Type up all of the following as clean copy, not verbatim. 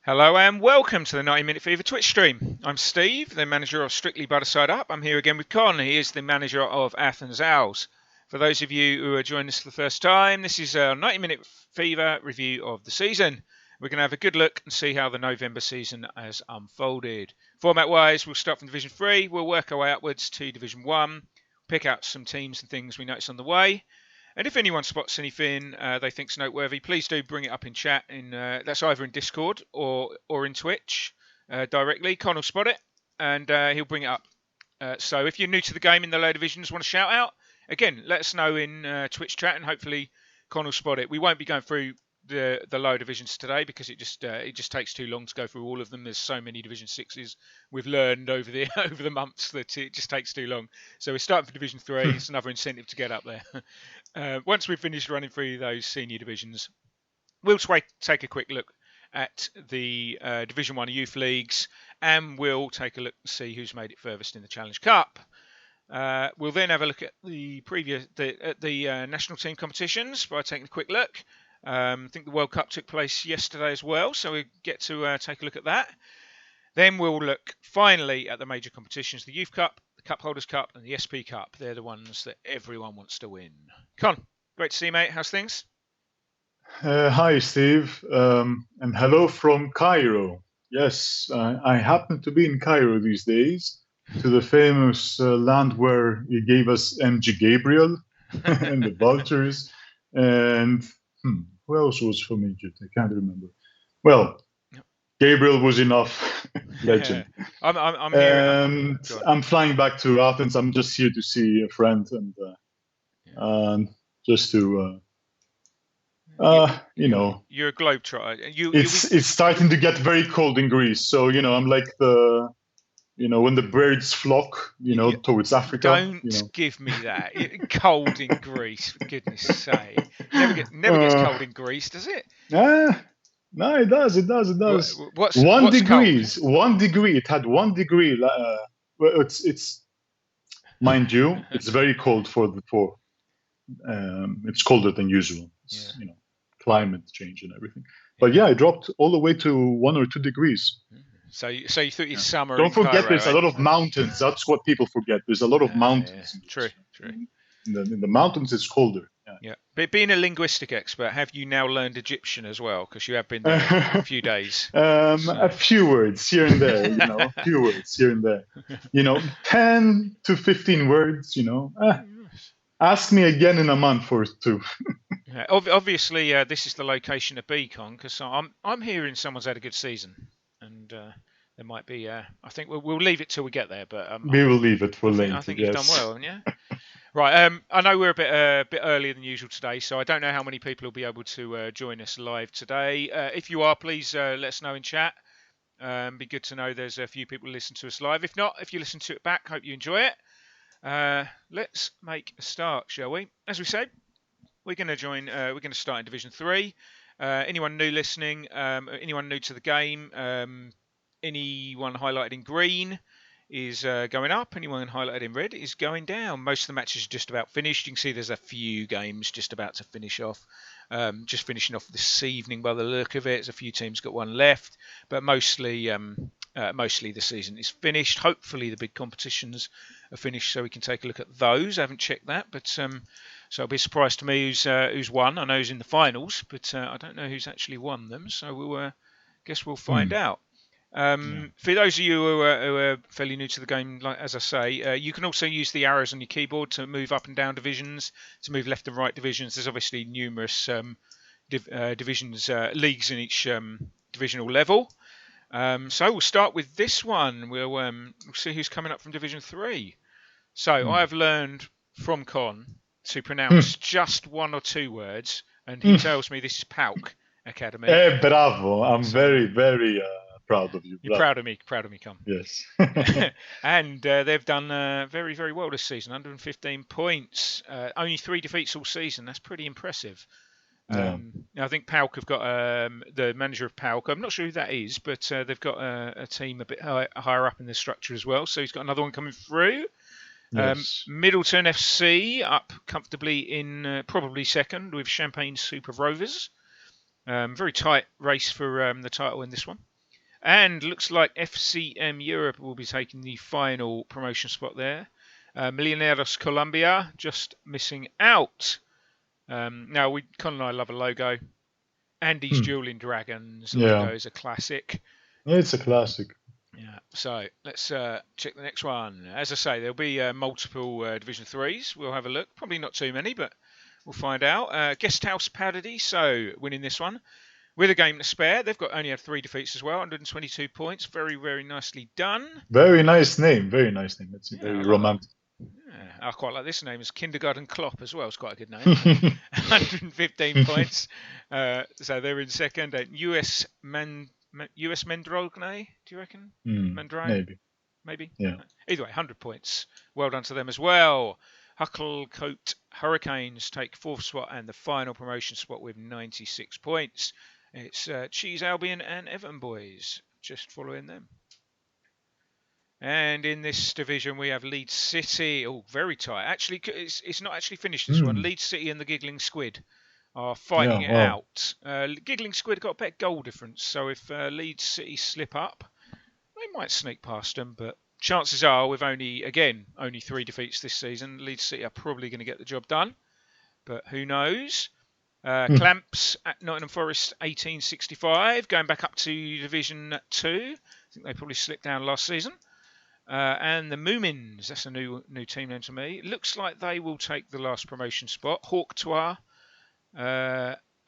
Hello and welcome to the 90 Minute Fever Twitch stream. I'm Steve, the manager of Strictly By the Side Up. I'm here again with Con. He is the manager of Athens Owls. For those of you who are joining us for the first time, this is a 90 Minute Fever review of the season. We're going to have a good look and see how the November season has unfolded. Format-wise, we'll start from Division 3. We'll work our way upwards to Division 1, pick out some teams and things we notice on the way. And if anyone spots anything they think's noteworthy, please do bring it up in chat. That's either in Discord or in Twitch directly. Con will spot it and he'll bring it up. So if you're new to the game in the lower divisions, want to shout out, again, let us know in Twitch chat and hopefully Con will spot it. We won't be going through the lower divisions today because it just takes too long to go through all of them. There's so many Division 6s we've learned over the over the months that it just takes too long. So we're starting for Division 3. It's another incentive to get up there. Once we've finished running through those senior divisions, we'll take a quick look at the Division 1 youth leagues and we'll take a look and see who's made it furthest in the Challenge Cup. We'll then have a look at the national team competitions by taking a quick look. I think the World Cup took place yesterday as well, so we get to take a look at that. Then we'll look finally at the major competitions, the Youth Cup, the Cup Holders Cup and the SP Cup. They're the ones that everyone wants to win. Con, great to see you, mate. How's things? Hi, Steve, and hello from Cairo. Yes, I happen to be in Cairo these days, to the famous land where he gave us MG Gabriel and the Vultures, and who else was from Egypt? I can't remember. Well, Gabriel was enough. Legend. I'm here. And I'm flying back to Athens. I'm just here to see a friend and just to, You're a globetrotter. It's starting to get very cold in Greece. So, I'm like when the birds flock, towards Africa. Don't give me that. Cold in Greece, for goodness sake. Never gets cold in Greece, does it? No, it does. It does. What's 1 degree. Cold? 1 degree. It had 1 degree. Well, it's mind you, it's very cold it's colder than usual. It's, climate change and everything. But yeah, it dropped all the way to 1 or 2 degrees. So you thought it's summer. Don't forget, Cairo, there's a lot of mountains. That's what people forget. There's a lot of mountains. True. In the mountains, it's colder. Yeah. But being a linguistic expert, have you now learned Egyptian as well? Because you have been there for a few days. A few words here and there. A few words here and there. 10 to 15 words. Ask me again in a month or two. Obviously, this is the location of Beacon because I'm hearing someone's had a good season, and there might be. I think we'll leave it till we get there, but we will leave it for later. I think you've done well, haven't you? Right. I know we're a bit earlier than usual today, so I don't know how many people will be able to join us live today. If you are, please let us know in chat. Be good to know there's a few people who listen to us live. If not, if you listen to it back, hope you enjoy it. Let's make a start, shall we? As we said, we're going to start in Division 3. Anyone new listening, anyone new to the game, anyone highlighted in green is going up. Anyone highlighted in red is going down. Most of the matches are just about finished. You can see there's a few games just about to finish off. Just finishing off this evening by the look of it. There's a few teams got one left, but mostly the season is finished. Hopefully the big competitions are finished so we can take a look at those. I haven't checked that, but so it'll be a surprise to me who's won. I know who's in the finals, but I don't know who's actually won them. So we'll guess we'll find out. For those of you who are fairly new to the game, like as I say, you can also use the arrows on your keyboard to move up and down divisions, to move left and right divisions. There's obviously numerous divisions, leagues in each divisional level. So we'll start with this one. We'll see who's coming up from Division 3. So I've learned from Con to pronounce just 1 or 2 words, and he tells me this is Pauk Academy. Bravo! I'm very, very proud of you. You're proud of me, Con. Yes. And they've done very, very well this season. 115 points, only 3 defeats all season. That's pretty impressive. I think Pauk have got the manager of Pauk. I'm not sure who that is, but they've got a team a bit higher up in the structure as well. So he's got another one coming through. Yes. Middleton FC up comfortably in probably second with Champagne Super Rovers. Very tight race for the title in this one. And looks like FCM Europe will be taking the final promotion spot there. Millonarios Colombia just missing out. Now, Con and I love a logo. Andy's Dueling Dragons logo is a classic. It's a classic. Yeah, so let's check the next one. As I say, there'll be multiple Division 3s. We'll have a look. Probably not too many, but we'll find out. Guest House Parody, so winning this one. With a game to spare. They've only had 3 defeats as well, 122 points. Very, very nicely done. Very nice name. Very nice name. It's very romantic. Yeah, I quite like this name. It's Kindergarten Klopp as well. It's quite a good name. 115 points. So they're in second. US Mendrogne, do you reckon? Mandrake? Maybe. Yeah. Either way, 100 points. Well done to them as well. Hucklecote Hurricanes take 4th spot and the final promotion spot with 96 points. It's Cheese Albion and Everton boys just following them. And in this division, we have Leeds City. Oh, very tight. Actually, it's not actually finished, this one. Leeds City and the Giggling Squid are fighting it out. Giggling Squid got a better goal difference, so if Leeds City slip up, they might sneak past them, but chances are, with only 3 defeats this season, Leeds City are probably going to get the job done, but who knows? Clamps at Nottingham Forest 1865, going back up to Division 2. I think they probably slipped down last season. And the Moomins, that's a new team name to me. It looks like they will take the last promotion spot. Hawktois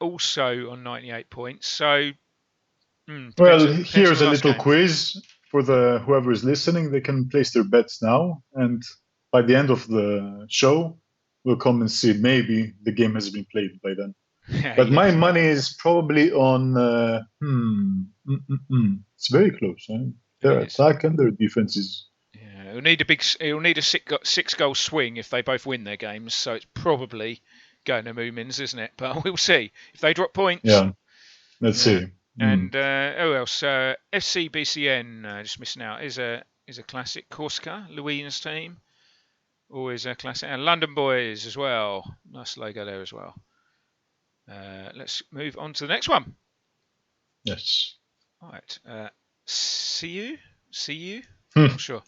also on 98 points. So, well, here's a little quiz for whoever is listening. They can place their bets now, and by the end of the show, we'll come and see. Maybe the game has been played by then. But my money is probably on. It's very close. Their attack and their defense is. Yeah, it'll need a 6-goal swing if they both win their games. So it's probably going to Moomins, isn't it? But we'll see if they drop points. Yeah, let's see. And who else? FC BCN just missing out is a classic. Corsica, Louine's team, always a classic. And London Boys as well. Nice logo there as well. Let's move on to the next one. Yes. All right. See you. Not sure.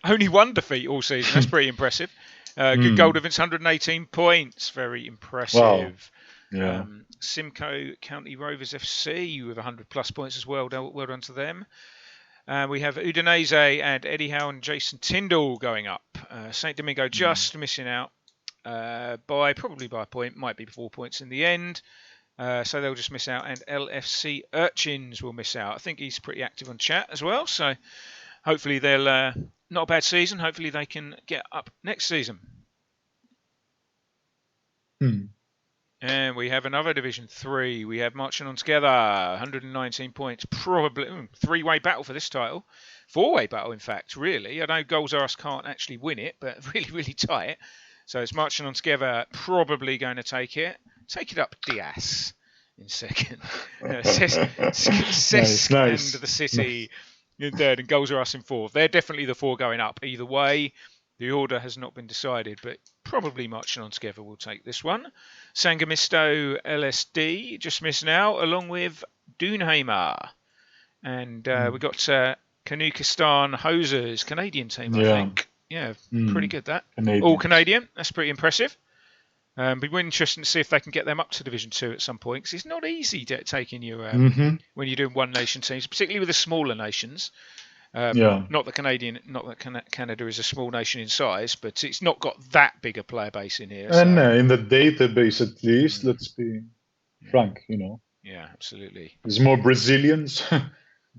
Only 1 defeat all season. That's pretty impressive. Good goal difference, 118 points. Very impressive. Wow. Yeah. Simcoe County Rovers FC with 100 plus points as well. Well done to them. We have Udinese and Eddie Howe and Jason Tyndall going up. St. Domingo just missing out probably by a point. Might be 4 points in the end. So they'll just miss out, and LFC Urchins will miss out. I think he's pretty active on chat as well, so hopefully they'll not a bad season. Hopefully they can get up next season. And we have another Division 3. We have Marching On Together, 119 points. Probably 3-way battle for this title. 4-way battle, in fact, really. I know Goals R Us can't actually win it, but really, really tight. So it's Marching On Together, probably going to take it. Take it up, Diaz, in second. Cesc nice. and the City in third, and Goals R Us in fourth. They're definitely the 4 going up. Either way, the order has not been decided, but probably Marching On Together will take this one. Sangamisto LSD just missing out, along with Doonhamer. And we've got Kanukistan Hosers, Canadian team, I think. Yeah, pretty good that. All Canadian. That's pretty impressive. Be interesting to see if they can get them up to Division 2 at some point, because it's not easy taking you when you're doing one nation teams, particularly with the smaller nations. Not that Canada is a small nation in size, but it's not got that big a player base in here. And in the database, at least, let's be frank, Yeah, absolutely. There's more Brazilians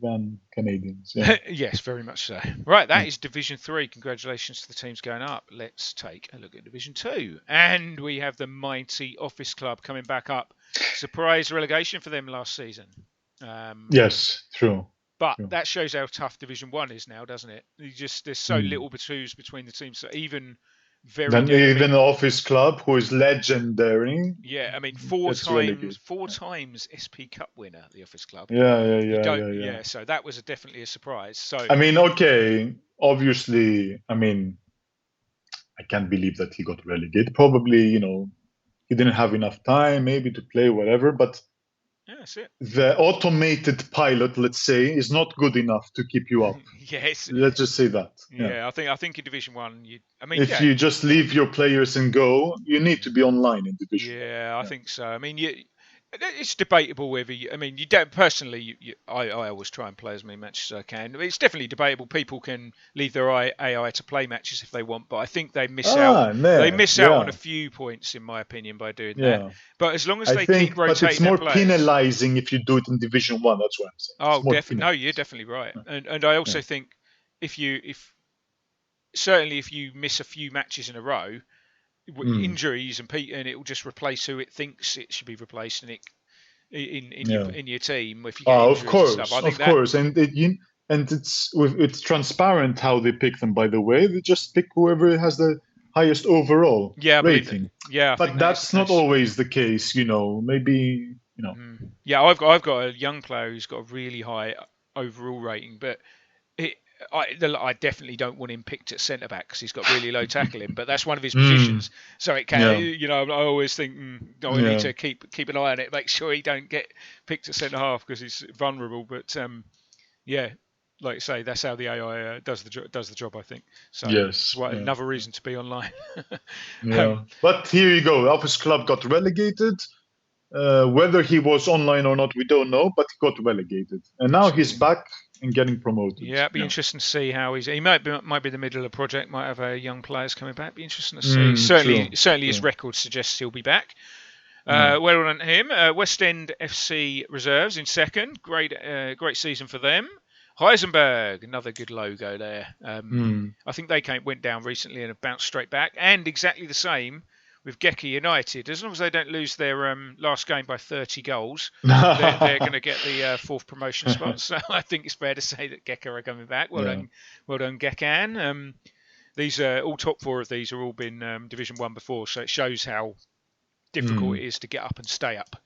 than Canadians. Yeah. Yes, very much so. Right, that is Division 3. Congratulations to the teams going up. Let's take a look at Division 2. And we have the mighty Office Club coming back up. Surprise relegation for them last season. Yes, true. But that shows how tough Division 1 is now, doesn't it? There's so little between the teams. So even even Office Club, who is legendary. Yeah, I mean, 4 times SP Cup winner, the Office Club. Yeah. So that was definitely a surprise. So I mean, okay, obviously, I can't believe that he got relegated. Probably, he didn't have enough time, maybe to play whatever. But that's it. the automated pilot, let's say, is not good enough to keep you up. Yes. Let's just say that. Yeah, I think in Division 1, If you just leave your players and go, you need to be online in Division 1. yeah, I think so. I mean, it's debatable whether you don't personally. I always try and play as many matches as I can. It's definitely debatable. People can leave their AI to play matches if they want, but I think they miss out. They miss out on a few points, in my opinion, by doing that. But as long as they keep rotating but it's more their players, penalizing if you do it in Division 1. That's what I'm saying. oh, definitely. No, you're definitely right. And I also think if you miss a few matches in a row, injuries and it will just replace who it thinks it should be replaced, and in your team if you get injuries and stuff. Of course, and it's transparent how they pick them. By the way, they just pick whoever has the highest overall rating. But that's not always the case. Maybe. Yeah, I've got a young player who's got a really high overall rating, but I definitely don't want him picked at centre back because he's got really low tackling, but that's one of his positions. So it can, I always think, I need to keep an eye on it, make sure he don't get picked at centre half because he's vulnerable. But like you say, that's how the AI does the job, I think. So it's another reason to be online. But here you go. Office Club got relegated. Whether he was online or not, we don't know, but he got relegated, and now he's back and getting promoted. Yeah, it'd be interesting to see how he might be in the middle of a project, might have young players coming back. Be interesting to see. Certainly his record suggests he'll be back. Well done to him. West End FC reserves in second. Great season for them. Heisenberg, another good logo there. I think they went down recently and have bounced straight back, and exactly the same with Gecko United. As long as they don't lose their last game by 30 goals, they're going to get the fourth promotion spot. So I think it's fair to say that Gecko are coming back. Well done, Gekan. These all top four of these have all been Division 1 before, so it shows how difficult it is to get up and stay up.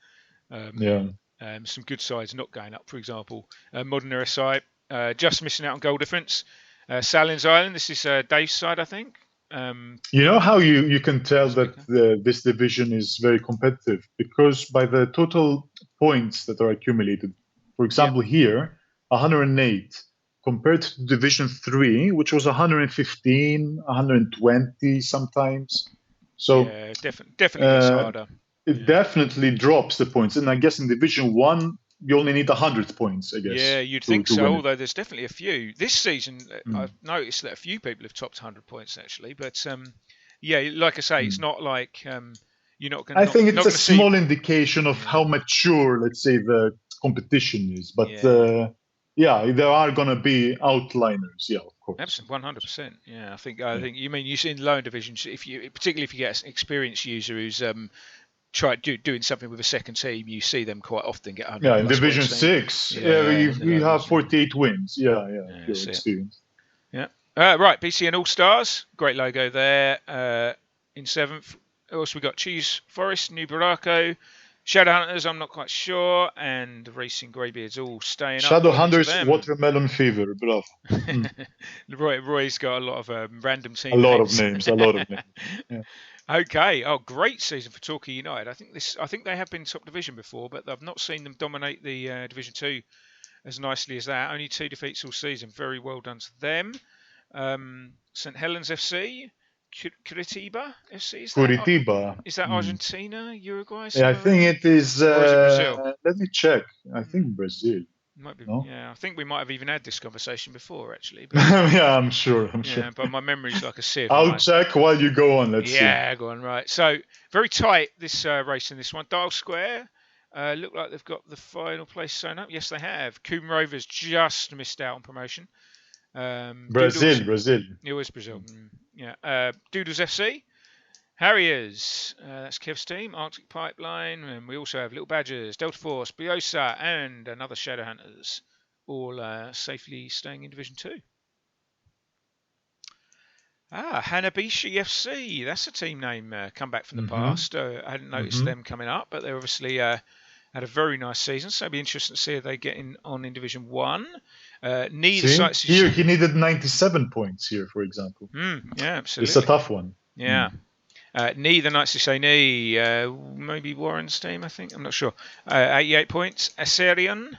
Some good sides not going up, for example. Modern RSI just missing out on goal difference. Salins Island, this is Dave's side, I think. You know how you can tell that this division is very competitive? Because by the total points that are accumulated, for example, here, 108, compared to Division 3, which was 115, 120 sometimes. So definitely it's harder. It definitely drops the points. And I guess in Division 1, you only need 100 points, I guess. Yeah, you'd think so, although there's definitely a few. This season, I've noticed that a few people have topped 100 points, actually. But, like I say, it's not like you're not going to... I think it's a small indication of how mature, let's say, the competition is. But, there are going to be outliners, of course. Absolutely, 100%. Yeah, I think you mean you see in lower divisions, particularly if you get an experienced user who's... try doing something with a second team, you see them quite often get 100. Yeah, in Division 6, we have 48 wins. Experience. Yeah. Right, BCN All-Stars, great logo there. In 7th, also we got Cheese Forest, New Baracco, Shadowhunters, I'm not quite sure, and Racing Greybeards all staying up. Shadowhunters, Watermelon Fever, bravo. Roy's got a lot of random teams. A lot of names. Yeah. Okay. Oh, great season for Torquay United. I think they have been top division before, but I've not seen them dominate the Division 2 as nicely as that. Only 2 defeats all season. Very well done to them. St Helens FC, Curitiba FC. Is that Argentina, Uruguay? Yeah, I think it is. Or is it Brazil? Let me check. I think Brazil. Might be, yeah, I think we might have even had this conversation before, actually. But, yeah, I'm sure. But my memory's like a sieve. I'll check while you go on. Let's see. Yeah, go on. Right. So very tight this race in this one. Dial Square look like they've got the final place sewn up. Yes, they have. Coombe Rovers just missed out on promotion. Brazil. It was Brazil. Yeah. Doodles FC. Harriers, that's Kev's team, Arctic Pipeline, and we also have Little Badgers, Delta Force, Biosa, and another Shadowhunters, all safely staying in Division 2. Hanabishi FC, that's a team name come back from the past. I hadn't noticed them coming up, but they obviously had a very nice season, so it'll be interesting to see if they get on in Division 1. Here he needed 97 points here, for example. Yeah, absolutely. It's a tough one. Yeah. the Knights who say knee, maybe Warren's team, I think. I'm not sure. 88 points. Assyrian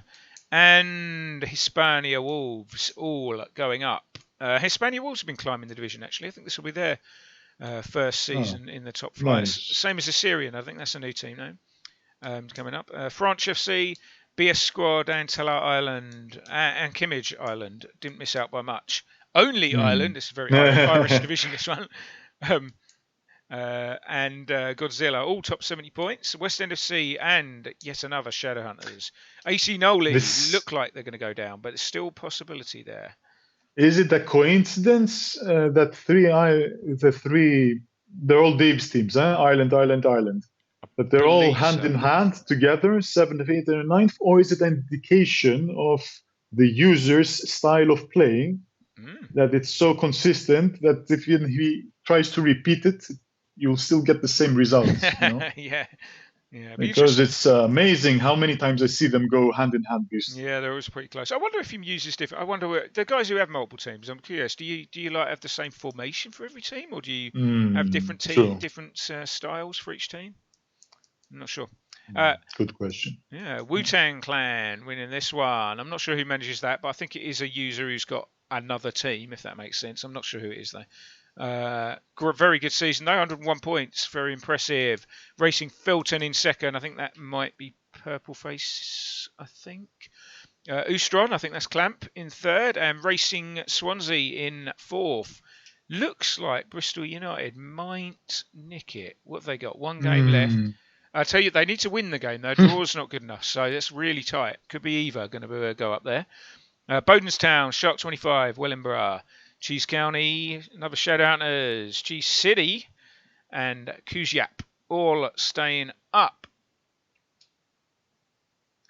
and Hispania Wolves all going up. Hispania Wolves have been climbing the division, actually. I think this will be their first season in the top flight. Nice. Same as Assyrian. I think that's a new team name coming up. France FC, BS Squad, Antella Island, and Kimmage Island didn't miss out by much. Only Ireland. It's a very Irish division, this one. And Godzilla, all top 70 points. West End FC and yet another Shadowhunters. AC Noli look like they're going to go down, but there's still possibility there. Is it a coincidence that they're all Dave's teams, Ireland, but they're all hand in hand together, 7th, 8th, and 9th, or is it an indication of the user's style of playing that it's so consistent that if he tries to repeat it, you'll still get the same results? You know? Yeah. Because it's amazing how many times I see them go hand in hand. Yeah, they're always pretty close. I wonder if he uses different. I wonder the guys who have multiple teams. I'm curious. Do you like have the same formation for every team, or do you have different styles for each team? I'm not sure. Good question. Yeah, Wu-Tang Clan winning this one. I'm not sure who manages that, but I think it is a user who's got another team, if that makes sense. I'm not sure who it is though. Very good season, 101 points, very impressive. Racing Filton in second. I think that might be Purple Face. I think Ustron, I think that's Clamp in third, and Racing Swansea in fourth. Looks like Bristol United might nick it. What have they got? One game left. I tell you, they need to win the game though. Draw's not good enough, so that's really tight. Could be either going to go up there. Bodenstown, Shark 25, Wellingborough, Cheese County, another Shadowhunters, Cheese City, and Kuziap, all staying up.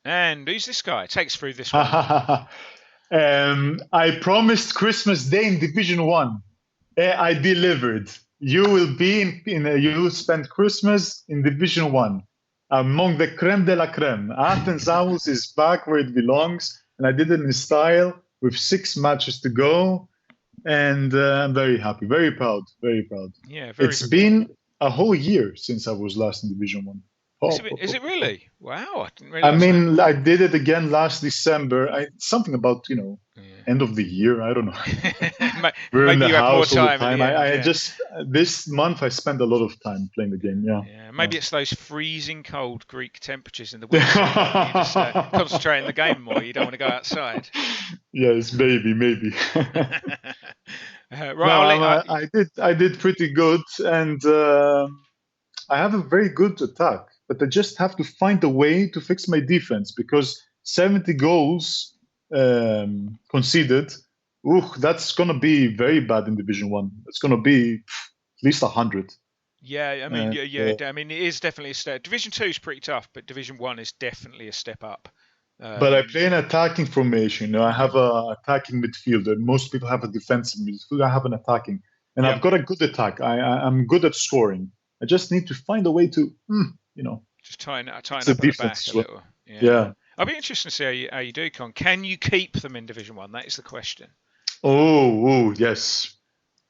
And who's this guy? Takes through this one. I promised Christmas Day in Division 1. I delivered. You will be you will spend Christmas in Division 1 among the creme de la creme. Athens Owls is back where it belongs, and I did it in style with 6 matches to go. And I'm very happy, very proud. Yeah, it's been a whole year since I was last in Division 1. Is it really? Wow, I didn't realize. I mean, I did it again last December. Something about end of the year. I don't know. We're in the house all the time. I just this month I spent a lot of time playing the game. Yeah. Maybe it's those freezing cold Greek temperatures in the winter. You just concentrate on the game more. You don't want to go outside. Yes, maybe. Right. I did pretty good, and I have a very good attack. But I just have to find a way to fix my defense because 70 goals conceded. That's going to be very bad in Division 1. It's going to be at least 100. Yeah, I mean, I mean, it is definitely a step. Division 2 is pretty tough, but Division 1 is definitely a step up. But I play an attacking formation. I have an attacking midfielder. Most people have a defensive midfielder. I have an attacking. And I've got a good attack. I'm good at scoring. I just need to find a way to... just tighten up at the back a little. Yeah. I'll be interested to see how you do, Con. Can you keep them in Division 1? That is the question. Oh, yes.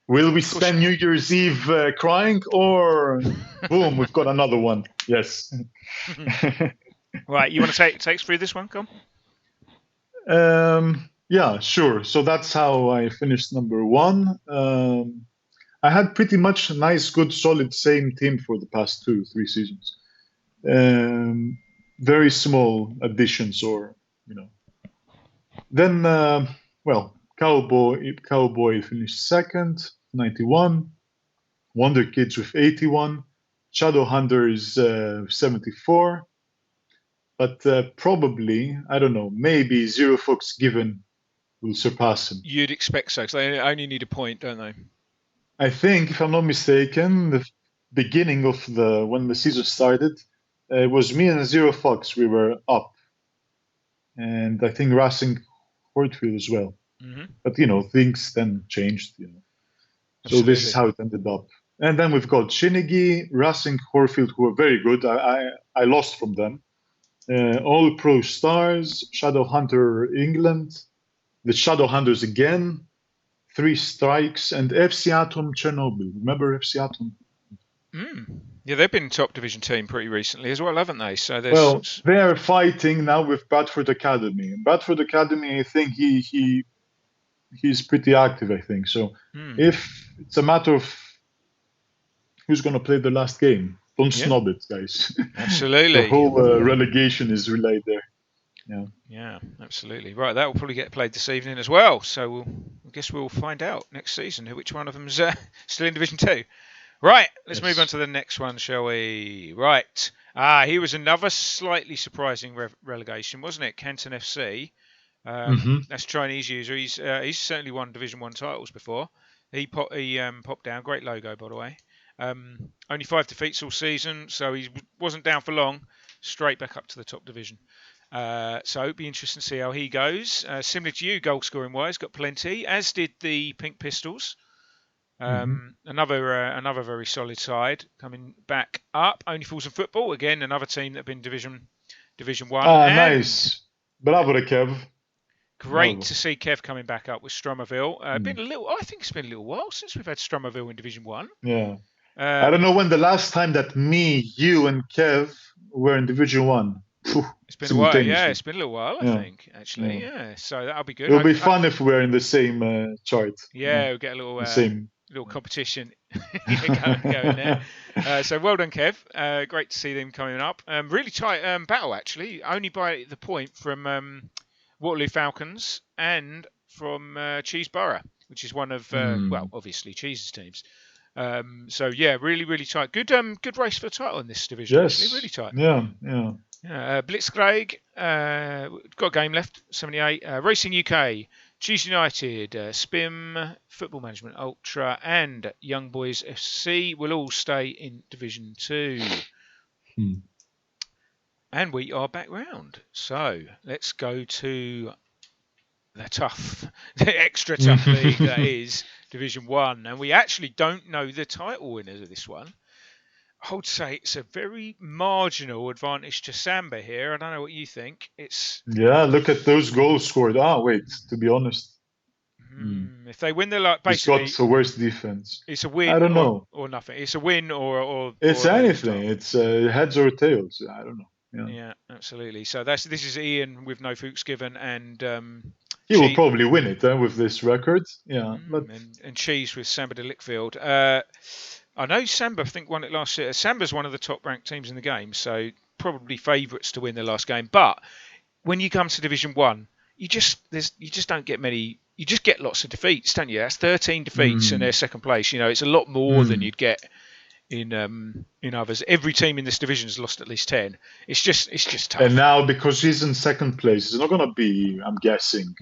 Will we spend New Year's Eve crying, or boom, we've got another one? Yes. Right, you want to take us through this one, Con? Yeah, sure. So that's how I finished number 1. I had pretty much a nice, good, solid, same team for the past 2-3 seasons. Very small additions, or Then, Cowboy finished second, 91. Wonder Kids with 81. Shadowhunters 74. But probably, I don't know, maybe Zero Fox Given will surpass him. You'd expect so, because they only need a point, don't they? I think, if I'm not mistaken, the beginning of when the season started, it was me and Zero Fox. We were up, and I think Racing Hortfield as well. Mm-hmm. But things then changed. So this is how it ended up. And then we've got Shinigi, Racing Horfield, who are very good. I lost from them. All Pro Stars, Shadowhunter England, the Shadowhunters again, 3 Strikes, and FC Atom Chernobyl. Remember FC Atom? Yeah, they've been top division team pretty recently as well, haven't they? So Well, they are fighting now with Bradford Academy. And Bradford Academy, I think he's pretty active, I think. So if it's a matter of who's going to play the last game, don't snub it, guys. Absolutely. The whole relegation is relayed there. Yeah. Yeah, absolutely. Right, that will probably get played this evening as well. So I guess we'll find out next season which one of them's still in Division 2. Right, let's move on to the next one, shall we? Right. Here was another slightly surprising relegation, wasn't it? Canton FC. That's Chinese user. He's certainly won Division 1 titles before. He popped down. Great logo, by the way. Only 5 defeats all season, so he wasn't down for long. Straight back up to the top division. So it'll be interesting to see how he goes. Similar to you, goal scoring wise, got plenty, as did the Pink Pistols. Another very solid side coming back up. Only Fools in Football, again, another team that have been Division 1. Nice. Bravo, Kev. Great to see Kev coming back up with Stromerville. I think it's been a little while since we've had Stromerville in Division 1. Yeah. I don't know when the last time that me, you, and Kev were in Division 1. It's been a while. Yeah, it's been a little while, I think, actually. Yeah. So that'll be good. It'll be fun if we're in the same chart. Yeah, we'll get a little competition going there. So well done, Kev. Great to see them coming up. Really tight battle, actually. Only by the point from Waterloo Falcons and from Cheeseborough, which is one of, obviously Cheese's teams. So yeah, really, really tight. Good race for the title in this division. Yes. Actually, really tight. Yeah. Blitzkrieg, got a game left, 78. Racing UK, Cheese United, Spim, Football Management Ultra, and Young Boys FC will all stay in Division 2. And we are back round. So let's go to the extra tough league that is Division 1. And we actually don't know the title winners of this one. I would say it's a very marginal advantage to Samba here. I don't know what you think. Look at those goals scored. To be honest. If they win the basically, he's got the worst defense. It's a win. I don't know. Or nothing. It's a win or it's anything. It's heads or tails. I don't know. Yeah, absolutely. So this is Ian with no fuchs given, and he will probably win it with this record. Yeah, and Cheese with Samba de Lickfield. I know Samba, I think, won it last year. Samba's one of the top-ranked teams in the game, so probably favourites to win the last game. But when you come to Division 1, you just don't get many. You just get lots of defeats, don't you? That's 13 defeats in their second place. You know, it's a lot more than you'd get in others. Every team in this division has lost at least 10. It's just tough. And now, because he's in second place, it's not going to be, I'm guessing,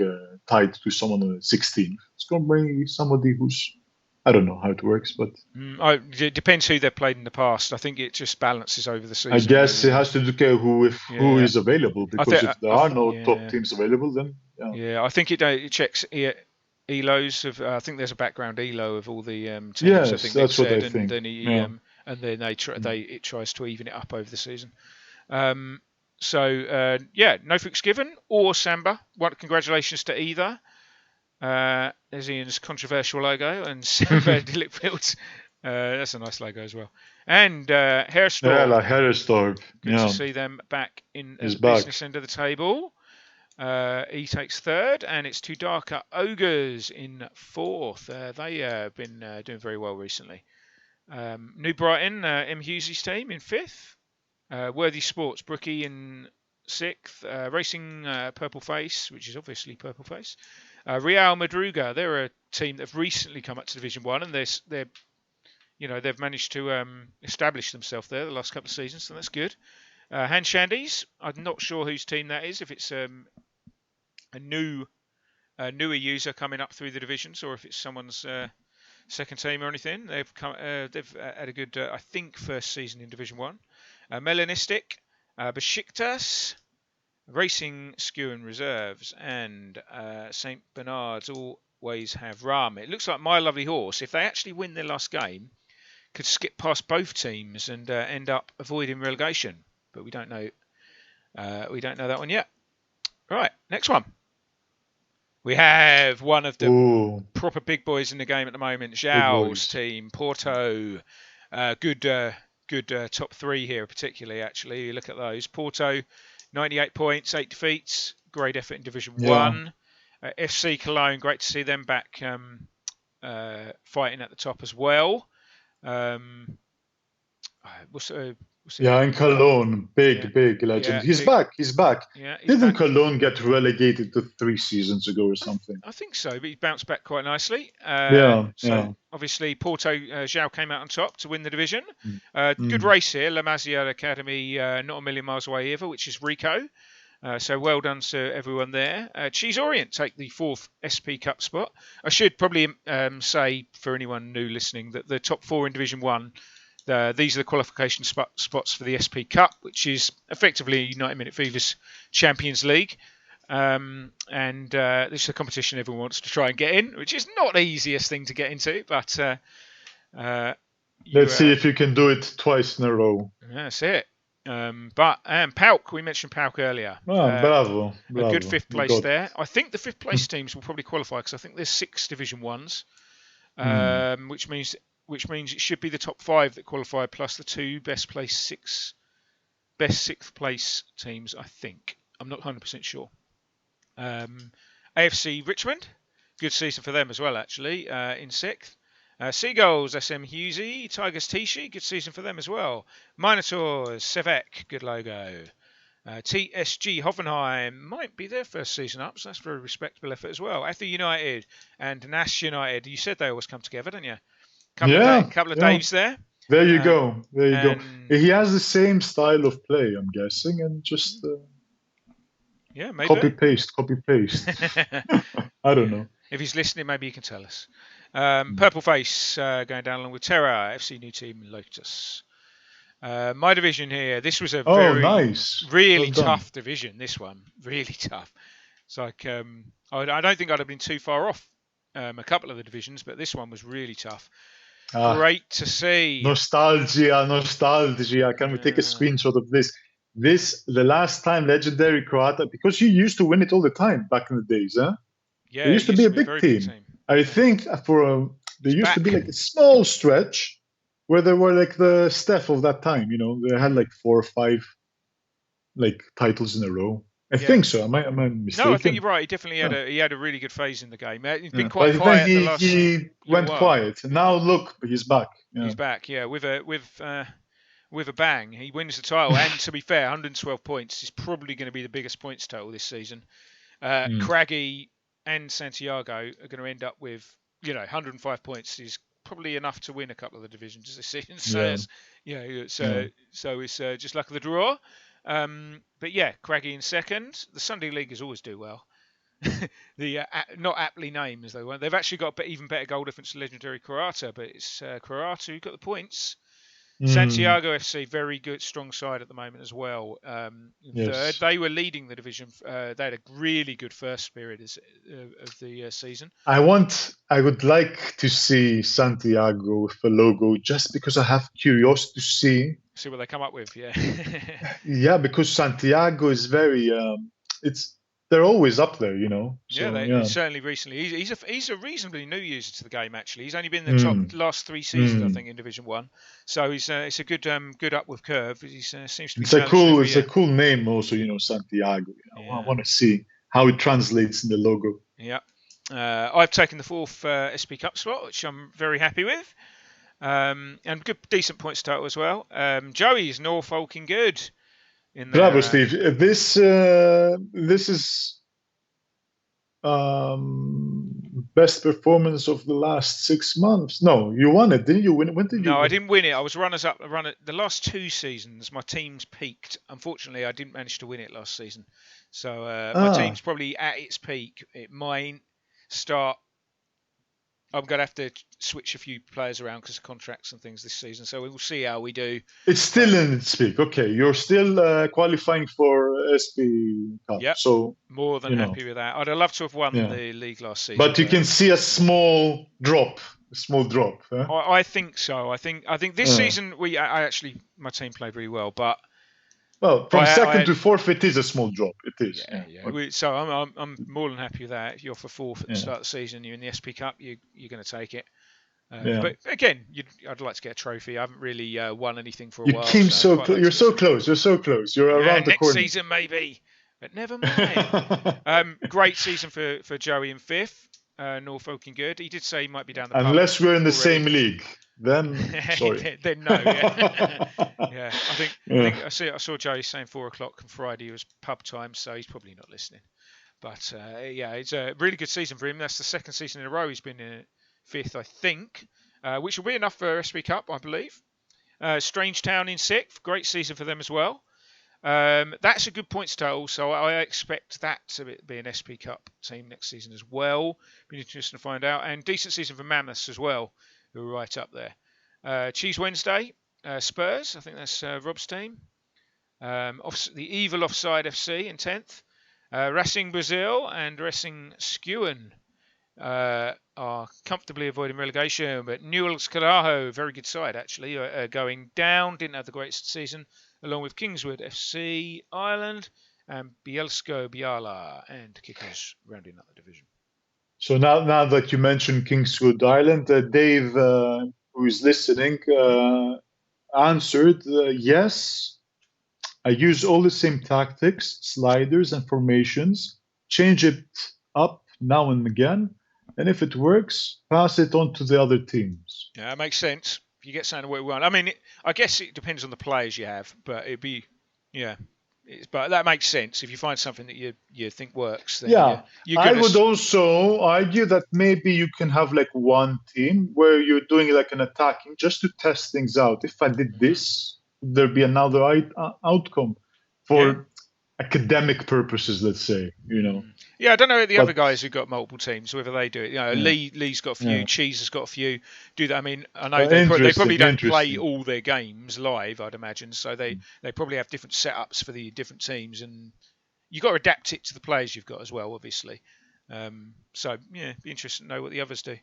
tied to someone on 16th. It's going to be somebody who's, I don't know how it works, but it depends who they've played in the past. I think it just balances over the season. I guess it has to do with who is available, because if there are no top teams available, then I think it checks elos of. I think there's a background elo of all the teams. Yes, I think that's what I think. think. And then it tries to even it up over the season. No fuchs given or Samba. Congratulations to either. There's Ian's controversial logo and Samba de Lickfield. That's a nice logo as well. And Herrestorp. Yeah, Herrestorp. Good to see them back in the business end of the table. He takes third, and it's Tudaka Ogres in fourth. They have been doing very well recently. New Brighton, M. Hughesy's team in fifth. Worthy Sports, Brookie in sixth. Racing Purple Face, which is obviously Purple Face. Real Madruga, they're a team that have recently come up to Division 1, and they've managed to establish themselves there the last couple of seasons, so that's good. Hand Shandies, I'm not sure whose team that is, if it's a newer user coming up through the divisions, or if it's someone's second team or anything. They've had a good, I think, first season in Division 1. Melanistic, Besiktas, Racing Skewen Reserves, and St Bernard's always have Ram. It looks like My Lovely Horse, if they actually win their last game, could skip past both teams and end up avoiding relegation. But we don't know. We don't know that one yet. Right, next one. We have one of the proper big boys in the game at the moment. Zhao's team, Porto. Good top three here, particularly. Actually, you look at those. Porto, 98 points, 8 defeats. Great effort in Division Yeah. 1. FC Cologne, great to see them back fighting at the top as well. What's it? Yeah, in Cologne, big legend. Yeah, He's back. He's back. Yeah, he's Didn't back. Cologne get relegated to 3 seasons ago or something? I think so, but he bounced back quite nicely. Yeah. Obviously, Porto, João came out on top to win the division. Mm. Good race here. La Masia Academy, not a million miles away either, which is Rico. So well done to everyone there. Cheese Orient take the 4th SP Cup spot. I should probably say for anyone new listening that the top 4 in Division 1, these are the qualification spots for the SP Cup, which is effectively United Minute Fever's Champions League. This is a competition everyone wants to try and get in, which is not the easiest thing to get into, but let's see if you can do it twice in a row. That's it. Pauk, we mentioned Pauk earlier. Bravo. A good 5th place there. I think the 5th place teams will probably qualify because I think there's 6 Division 1s, which means it should be the top 5 that qualify plus the 2 best 6th place teams, I think. I'm not 100% sure. AFC Richmond, good season for them as well, actually, in 6th. Seagulls, SM Husey, Tigers Tichy, good season for them as well. Minotaurs, Sevek, good logo. TSG Hoffenheim might be their first season up, so that's a very respectable effort as well. Ather United and Nash United, you said they always come together, didn't you? Couple of Daves there. There you go. He has the same style of play, I'm guessing, and just maybe copy paste. I don't know. If he's listening, maybe he can tell us. Purple Face going down along with Terra, FC New Team Lotus. My division here. This was a really tough division. This one, really tough. It's like I don't think I'd have been too far off a couple of the divisions, but this one was really tough. Great to see. Nostalgia. Can we take a screenshot of this? The last time Legendary Croata, because you used to win it all the time back in the days, huh? Yeah, there used to be a big team. I think there used to be like a small stretch where they were like the Steph of that time. They had like 4 or 5 like titles in a row. I think so. Am I mistaken? No, I think you're right. He definitely had a really good phase in the game. He's been quite quiet. He went quiet. Now look, he's back. Yeah. He's back. Yeah, with a bang. He wins the title, and to be fair, 112 points is probably going to be the biggest points total this season. Craggy and Santiago are going to end up with 105 points. Is probably enough to win a couple of the divisions this season. So it's just luck of the draw. But yeah, Craggy in 2nd. The Sunday Leaguers always do well. Not aptly named as they were. They've actually got even better goal difference to Legendary Croata, but it's Croata who got the points. Santiago FC, very good, strong side at the moment as well. Third, they were leading the division. They had a really good first period of the season. I would like to see Santiago with a logo, just because I have curiosity to see what they come up with. Yeah. Yeah, because Santiago is very. They're always up there, So, certainly recently. He's a reasonably new user to the game. Actually, he's only been in the top last 3 seasons, I think, in Division 1. So it's a good upward curve. He seems to be. It's a cool name, also. Santiago. I want to see how it translates in the logo. Yeah, I've taken the 4th SP Cup spot, which I'm very happy with, and decent points total as well. Joey's Norfolking good. Bravo, Steve. This is best performance of the last 6 months. No, you won it, didn't you? When did you? No, I didn't win it. I was runners-up. The last 2 seasons, my team's peaked. Unfortunately, I didn't manage to win it last season. So my team's probably at its peak. It might start. I'm going to have to switch a few players around because of contracts and things this season. So we'll see how we do. It's still in its peak. Okay, you're still qualifying for SP Cup. Yep. So more than happy with that. I'd have loved to have won the league last season. But you can see a small drop. Huh? I think so. I think this season my team played really well, but. Well, from 2nd to 4th, it is a small drop. It is. Yeah. Okay. So I'm more than happy with that. If you're for 4th at the start of the season, you're in the SP Cup, you're going to take it. But again, I'd like to get a trophy. I haven't really won anything for a Your while. team's so you're so close. You're so close. You're around the next corner. season maybe, but never mind. Great season for Joey in 5th. Norfolk in good. He did say he might be down the pub. Unless we're in the already. Same league, then sorry. then no. Yeah. Yeah. I think I saw Joey saying 4 o'clock on Friday was pub time, so he's probably not listening. But it's a really good season for him. That's the 2nd season in a row he's been in 5th, I think, which will be enough for SP Cup, I believe. Strangetown in 6th, great season for them as well. That's a good points total, so I expect that to be an SP Cup team next season as well. Be interesting to find out. And decent season for Mammoths as well, who are right up there. Cheese Wednesday, Spurs, I think that's Rob's team. The Evil Offside FC in 10th. Racing Brazil and Racing Skewen are comfortably avoiding relegation, but Newell's Carajo, very good side actually, going down, didn't have the greatest season, along with Kingswood FC Ireland and Bielsko Biala and Kickers rounding up the division. So now that you mentioned Kingswood Ireland, Dave, who is listening, answered yes. I use all the same tactics, sliders and formations, change it up now and again, and if it works, pass it on to the other teams. Yeah, that makes sense. If you get something what we want. I mean, I guess it depends on the players you have, but it'd be, but that makes sense. If you find something that you think works, then I would also argue that maybe you can have like one team where you're doing like an attacking just to test things out. If I did this, there'd be another outcome for academic purposes, let's say, Yeah, I don't know the other guys who've got multiple teams, whether they do it. Lee's got a few, Cheese has got a few. Do that. I mean, I know they probably don't play all their games live, I'd imagine, so they probably have different setups for the different teams, and you've got to adapt it to the players you've got as well, obviously. So, be interesting to know what the others do.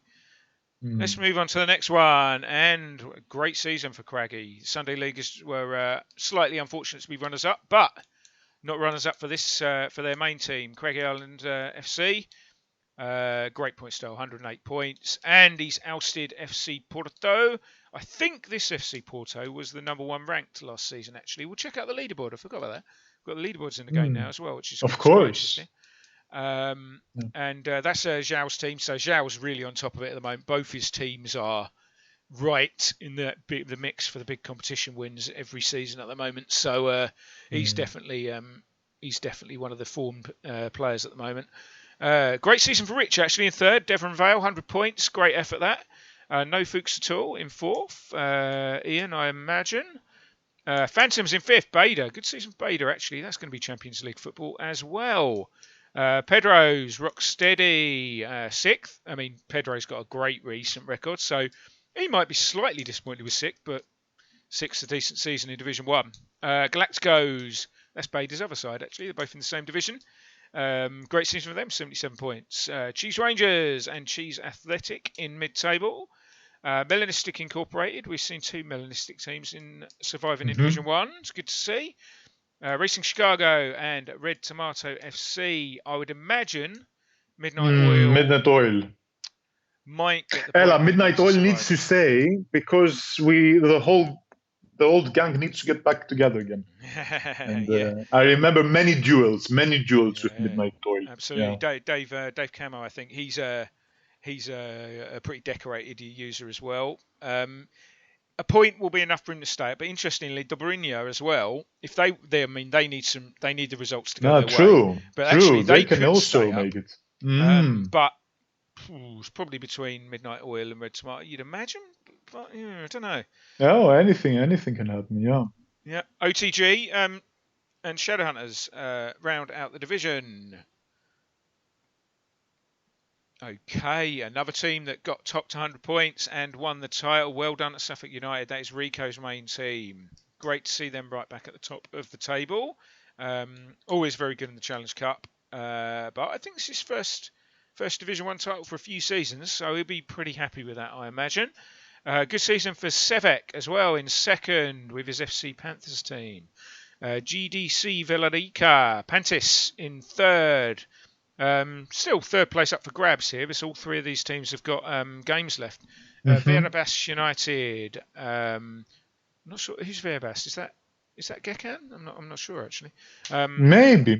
Let's move on to the next one, and great season for Craggy. Sunday Leaguers were slightly unfortunate to be runners-up, but not runners-up for this for their main team, Craggy Island FC. Great point still, 108 points, and he's ousted FC Porto. I think this FC Porto was the number 1 ranked last season. Actually, we'll check out the leaderboard. I forgot about that. We've got the leaderboards in the game now as well, which is of course. And that's Zhao's team. So Zhao's really on top of it at the moment. Both his teams are right in the mix for the big competition wins every season at the moment. So he's definitely one of the formed players at the moment. Great season for Rich actually in 3rd. Devon Vale, 100 points. Great effort that. No Fuchs at all in 4th. Ian, I imagine. Phantoms in 5th. Bader, good season for Bader actually. That's going to be Champions League football as well. Pedro's rock steady 6th. I mean, Pedro's got a great recent record, so he might be slightly disappointed with 6th, but 6th a decent season in Division 1. Galacticos, that's Bader's other side actually. They're both in the same division. Great season for them, 77 points. Cheese Rangers and Cheese Athletic in mid-table. Melanistic Incorporated, we've seen 2 Melanistic teams surviving in Division 1. It's good to see. Racing Chicago and Red Tomato FC. I would imagine Midnight Oil might get the point. Midnight Oil needs to stay because the old gang needs to get back together again. And, I remember many duels with Midnight Oil. Absolutely, Dave Camo. I think he's a pretty decorated user as well. A point will be enough for him to stay. But interestingly, Dobrinja as well. If they need the results to go their way. But actually, they can also make it. But it's probably between Midnight Oil and Red Tomato, you'd imagine. But I don't know. Oh, anything can happen. Yeah. Yeah. OTG and Shadowhunters round out the division. Okay, another team that got topped 100 points and won the title. Well done at Suffolk United. That is Rico's main team. Great to see them right back at the top of the table. Always very good in the Challenge Cup. But I think this is first Division 1 title for a few seasons, so he'll be pretty happy with that, I imagine. Good season for Sevek as well in 2nd with his FC Panthers team. GDC Velarica, Pantis in 3rd. Still 3rd place up for grabs here, because all 3 of these teams have got games left. Hmm. Verabas United. Not sure who's Verabas. Is that Gekan? I'm not sure actually. Um, Maybe.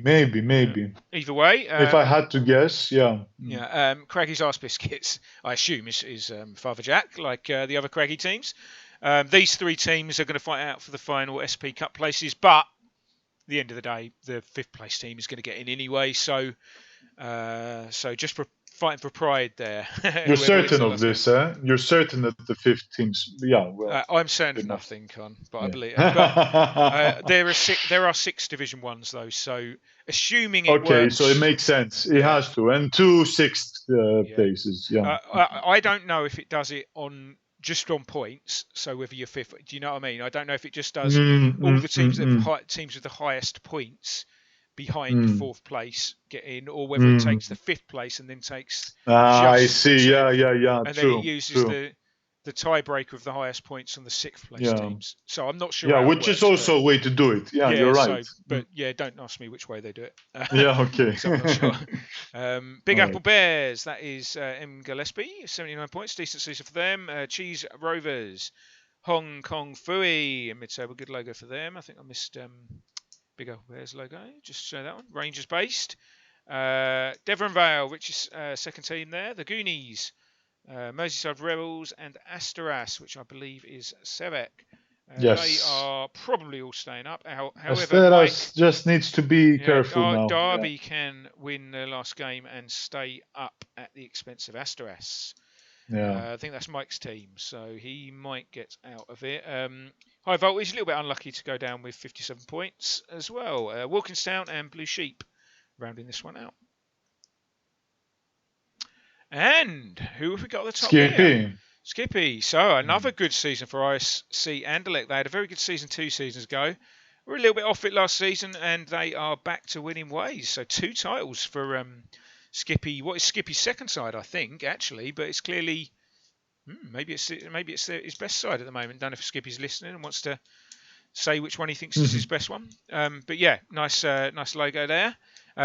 Either way, If I had to guess, yeah. Mm. yeah. Craggy's Arse Biscuits, I assume, is Father Jack, like the other Craggy teams. These three teams are going to fight out for the final SP Cup places, but at the end of the day, the fifth place team is going to get in anyway. So just for fighting for pride there, You're whoever wins certain the of last game. this, eh? You're certain that the fifth team's, yeah, well, I'm certain they of must. nothing, Con, but I believe. But Yeah. there are six Division Ones though, so assuming it Okay, so it works, makes sense. It yeah, has to. And two sixth yeah. places, yeah. I don't know if it does it on just on points. So whether you're fifth, do you know what I mean? I don't know if it just does Mm, all mm, the teams mm, that mm, teams with the highest points behind mm, fourth place get in, or whether it takes the mm. fifth place and then takes I just the see. two, Yeah. and then it True, uses true. the tiebreaker of the highest points on the sixth place Yeah. teams. So I'm not sure Yeah, how it which is works, but also a way to do it. Yeah, you're yeah. right. So, Mm. but yeah, don't ask me which way they do it, Yeah, okay. because I'm not sure. Big All Apple right. Bears, that is M. Gillespie, 79 points, decent season for them. Cheese Rovers, Hong Kong Fui, mid-table, good logo for them. I think I missed Big Apple Bears logo, just show that one. Rangers based. Devon Vale, which is second team there. The Goonies, Merseyside Rebels, and Asteras, which I believe is Sevek. They Yes. are probably all staying up. However, Mike, Asteras just needs to be yeah, careful now. Yeah. Derby can win their last game and stay up at the expense of Asteras. Yeah. I think that's Mike's team, so he might get out of it. High Voltage, a little bit unlucky to go down with 57 points as well. Wilkinstown and Blue Sheep rounding this one out. And who have we got at the top here? Skippy. Skippy. So another Mm. good season for ISC Anderlecht. They had a very good season 2 seasons ago. We're a little bit off it last season, and they are back to winning ways. So 2 titles for Skippy. What is Skippy's second side, I think, actually, but it's clearly maybe it's his best side at the moment. Don't know if Skippy's listening and wants to say which one he thinks is his best one. But yeah, nice logo there.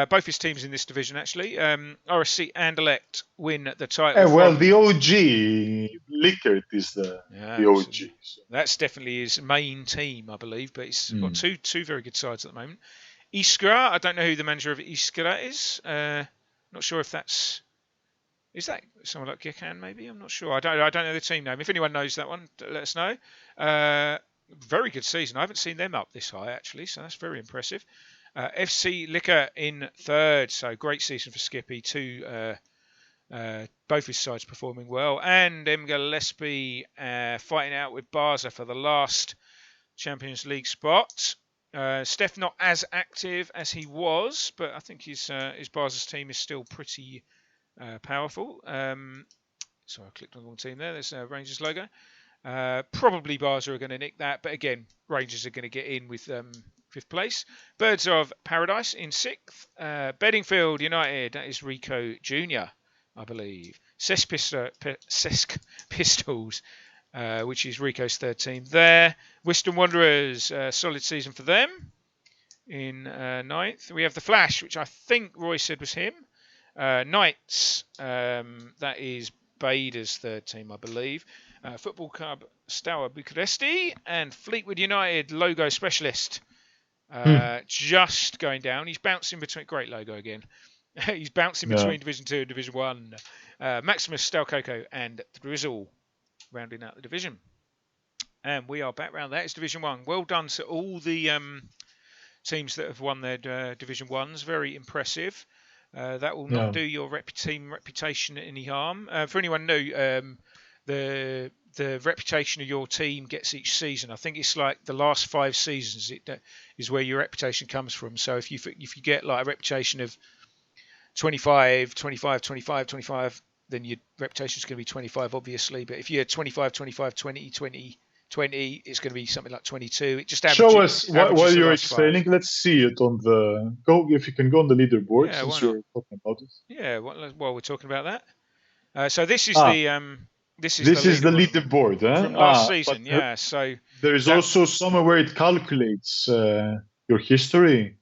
Both his teams in this division, actually. RSC Anderlecht win the title Well, from... the OG Lickert is the OG. So. That's definitely his main team, I believe. But he's got Mm. two very good sides at the moment. Iskra, I don't know who the manager of Iskra is. Not sure if that's... Is that someone like Gekan, maybe? I'm not sure. I don't know the team name. If anyone knows that one, let us know. Very good season. I haven't seen them up this high, actually, so that's very impressive. FC Liquor in third, so great season for Skippy. Both his sides performing well. And M. Gillespie fighting out with Barza for the last Champions League spot. Steph not as active as he was, but I think his Barza's team is still pretty powerful. So I clicked on the wrong team there. There's a Rangers logo. Probably Barza are going to nick that, but again, Rangers are going to get in with fifth place. Birds of Paradise in sixth. Bedingfield United, that is Rico Jr., I believe. Cesc Pistols, which is Rico's third team there. Western Wanderers, solid season for them in ninth. We have the Flash, which I think Roy said was him. Knights, that is Bader's third team, I believe. Football Club Steaua Bucuresti and Fleetwood United logo specialist. Just going down. He's bouncing between... Great logo again. He's bouncing between Division 2 and Division 1. Maximus Stalcoco and Drizzle rounding out the division. And we are back round that. It's Division 1. Well done to all the teams that have won their Division 1s. Very impressive. That will not do your team reputation any harm. For anyone new, the reputation of your team gets each season. I think it's like the last 5 seasons is where your reputation comes from. So if you get like a reputation of 25, 25, 25, 25, then your reputation is going to be 25, obviously. But if you're 25, 25, 20, 20, 20, it's going to be something like 22. It just averages. Show us while you're explaining. 5. Let's see it on the if you can go on the leaderboard since you're talking about it. Yeah, while we're talking about that. So this is the this is the leaderboard from last season. Yeah, so there is also somewhere where it calculates your history.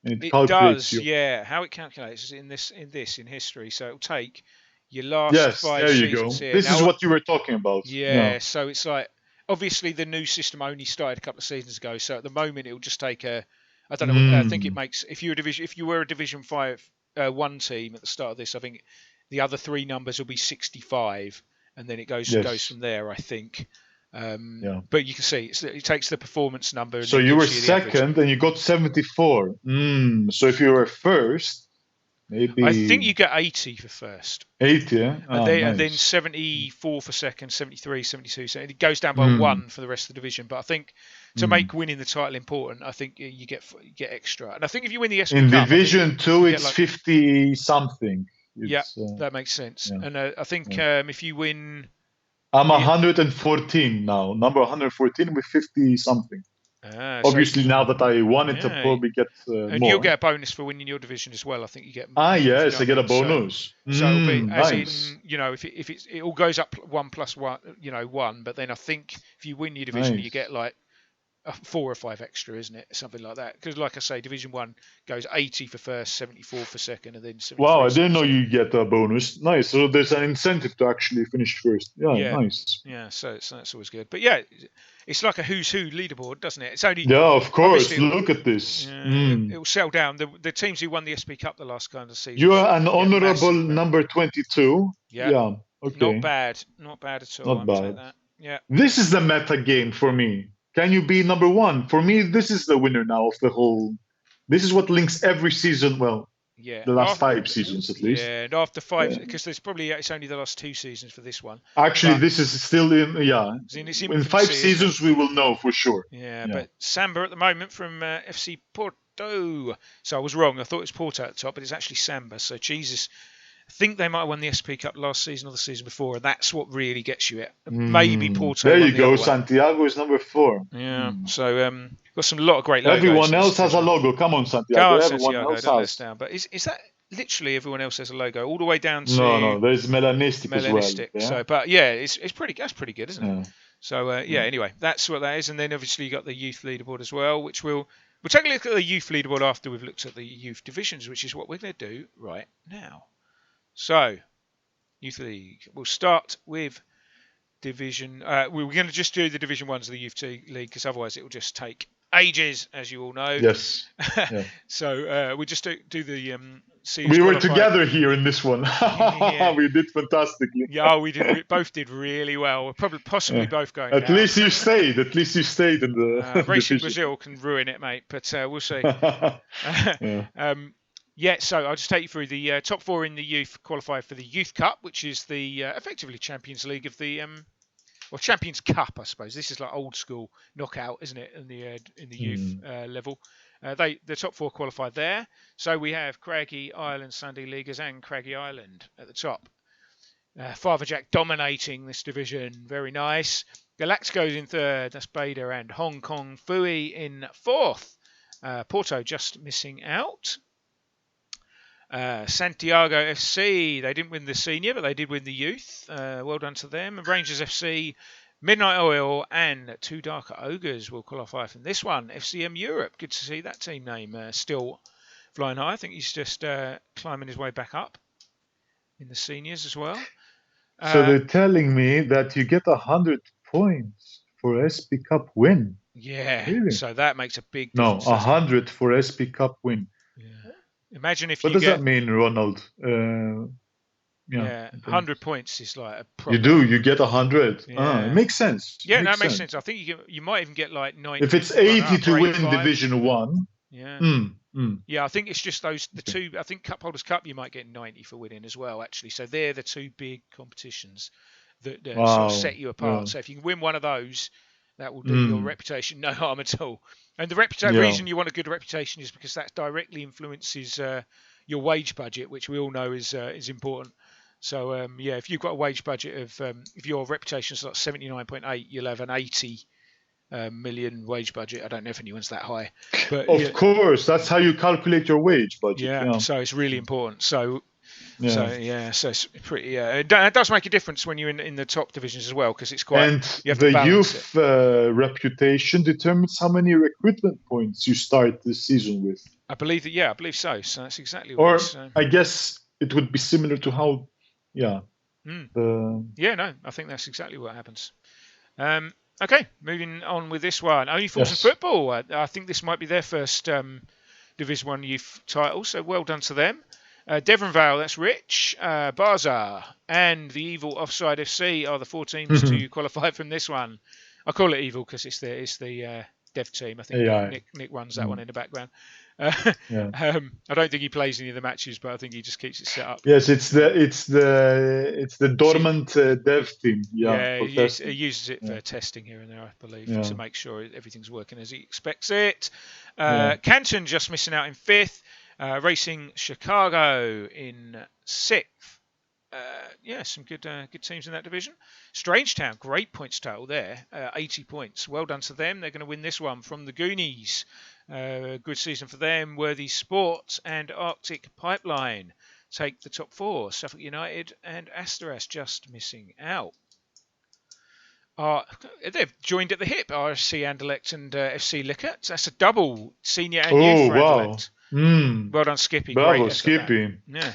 It does, yeah. How it calculates is in history. So it'll take your last Yes, 5 there you go. seasons here. This is Now, what you were talking about. yeah, so it's like obviously the new system only started a couple of seasons ago, so at the moment it will just take a. I don't know. I think it makes if you were a Division 1 team at the start of this, I think the other 3 numbers will be 65, and then it goes from there. I think. But you can see it takes the performance number. And so then you were gives the average. second, and you got 74. So if you were first, maybe I think you get 80 for first. 80, yeah? And then 74 for second, 73, 72. So it goes down by 1 for the rest of the division. But I think to make winning the title important, I think you get extra. And I think if you win the SP in Cup, Division 2, it's like, 50 something. Yeah, that makes sense. Yeah. And I think if you win, I'm 114 now. Number 114 with 50 something. Obviously, now that I won it, I'll probably get more. And you'll get a bonus for winning your division as well. I think you get. Yes, I get a bonus. So it'll be nice. if it all goes up 1 plus 1, 1. But then I think if you win your division, you get like 4 or 5 extra, isn't it? Something like that. Because like I say, Division 1 goes 80 for first, 74 for second, and then 73. Wow, I didn't know you get a bonus. Nice. So there's an incentive to actually finish first. Yeah. Nice. Yeah, so that's always good. But yeah, it's like a who's who leaderboard, doesn't it? It's only of course. Look at this. It will settle down. The teams who won the SP Cup the last kind of season. You are an honourable number 22. Yeah. Okay. Not bad at all. Not bad. That. Yeah. This is the meta game for me. Can you be number 1? For me, this is the winner now of the whole. This is what links every season. Well, the last 5 seasons at least. Yeah, and after 5, because it's only the last 2 seasons for this one. Actually, this is still in. In 5 seasons, we will know for sure. Yeah, but Samba at the moment from FC Porto. So I was wrong. I thought it was Porto at the top, but it's actually Samba. So Jesus. I think they might have won the SP Cup last season or the season before, and that's what really gets you it. Maybe Porto. There you go. Santiago is number 4. Yeah. So got a lot of great logos. Everyone else has a logo. Come on, Santiago. Everyone else has. Down. But is that literally everyone else has a logo all the way down to? No. There's Melanistic as well. Yeah? So, but yeah, it's pretty. That's pretty good, isn't it? So anyway, that's what that is, and then obviously you got the youth leaderboard as well, which we'll take a look at the youth leaderboard after we've looked at the youth divisions, which is what we're going to do right now. So, Youth League. We'll start with Division. We're going to just do the Division 1s of the Youth League because otherwise it will just take ages, as you all know. Yes. So we just do the. We were together here in this one. We did fantastically. Yeah, we did. We both did really well. We're possibly both going. At least you stayed. At least you stayed in the. Racing Brazil can ruin it, mate. But we'll see. So I'll just take you through the top 4 in the youth qualify for the Youth Cup, which is the effectively Champions League of the or Champions Cup, I suppose. This is like old school knockout, isn't it? In the youth level, the top 4 qualify there. So we have Craggy Island Sunday Leaguers and Craggy Island at the top. Father Jack dominating this division, very nice. Galacticos in 3rd, that's Beta, and Hong Kong Fui in 4th. Porto just missing out. Santiago FC, they didn't win the senior, but they did win the youth. Well done to them. And Rangers FC, Midnight Oil, and Two Darker Ogres will qualify from this one. FCM Europe, good to see that team name still flying high. I think he's just climbing his way back up in the seniors as well. So they're telling me that you get 100 points for SP Cup win. Yeah, really? So that makes a big difference. No, 100 for SP Cup win. Yeah. Imagine if what does that mean, Ronald? 100 points is like a problem. You get 100. Yeah. It makes sense. Yeah, that makes sense. I think you might even get like 90. If it's 80 to win Division 1. Yeah. Yeah, I think it's just the 2. I think Cup Holders Cup you might get 90 for winning as well, actually. So they're the 2 big competitions that sort of set you apart. Wow. So if you can win one of those, that will do your reputation no harm at all. And the reason you want a good reputation is because that directly influences your wage budget, which we all know is important. So if you've got a wage budget of if your reputation is like 79.8, you'll have an 80 million wage budget. I don't know if anyone's that high, but of course that's how you calculate your wage budget. Yeah. So it's really important. So it's pretty. It does make a difference when you're in the top divisions as well, because it's quite. And the youth reputation determines how many recruitment points you start this season with. I believe that. Yeah, I believe so. So that's exactly what. I guess it would be similar to how yeah. Yeah, no, I think that's exactly what happens. Okay, moving on with this one. Only Fools in Yes. Football. I think this might be their first Division 1 youth title, so well done to them. Devon Vale, that's Rich, Bazaar, and the Evil Offside FC are the 4 teams to qualify from this one. I call it Evil because it's the dev team. I think Yeah. Nick runs that one in the background. Yeah. I don't think he plays any of the matches, but I think he just keeps it set up. Yes, it's the dormant dev team. Yeah, For he testing. uses it for testing here and there, I believe, Yeah. to make sure everything's working as he expects it. Yeah. Canton just missing out in 5th. Racing Chicago in 6th. Yeah, some good teams in that division. Strangetown, great points total there, 80 points. Well done to them. They're going to win this one from the Goonies. Good season for them. Worthy Sports and Arctic Pipeline take the top 4. Suffolk United and Asteras just missing out. They've joined at the hip, RSC Anderlecht and FC Lickert. That's a double senior and youth for Anderlecht. Well done, Skippy. Bravo, Great Skippy. Yeah.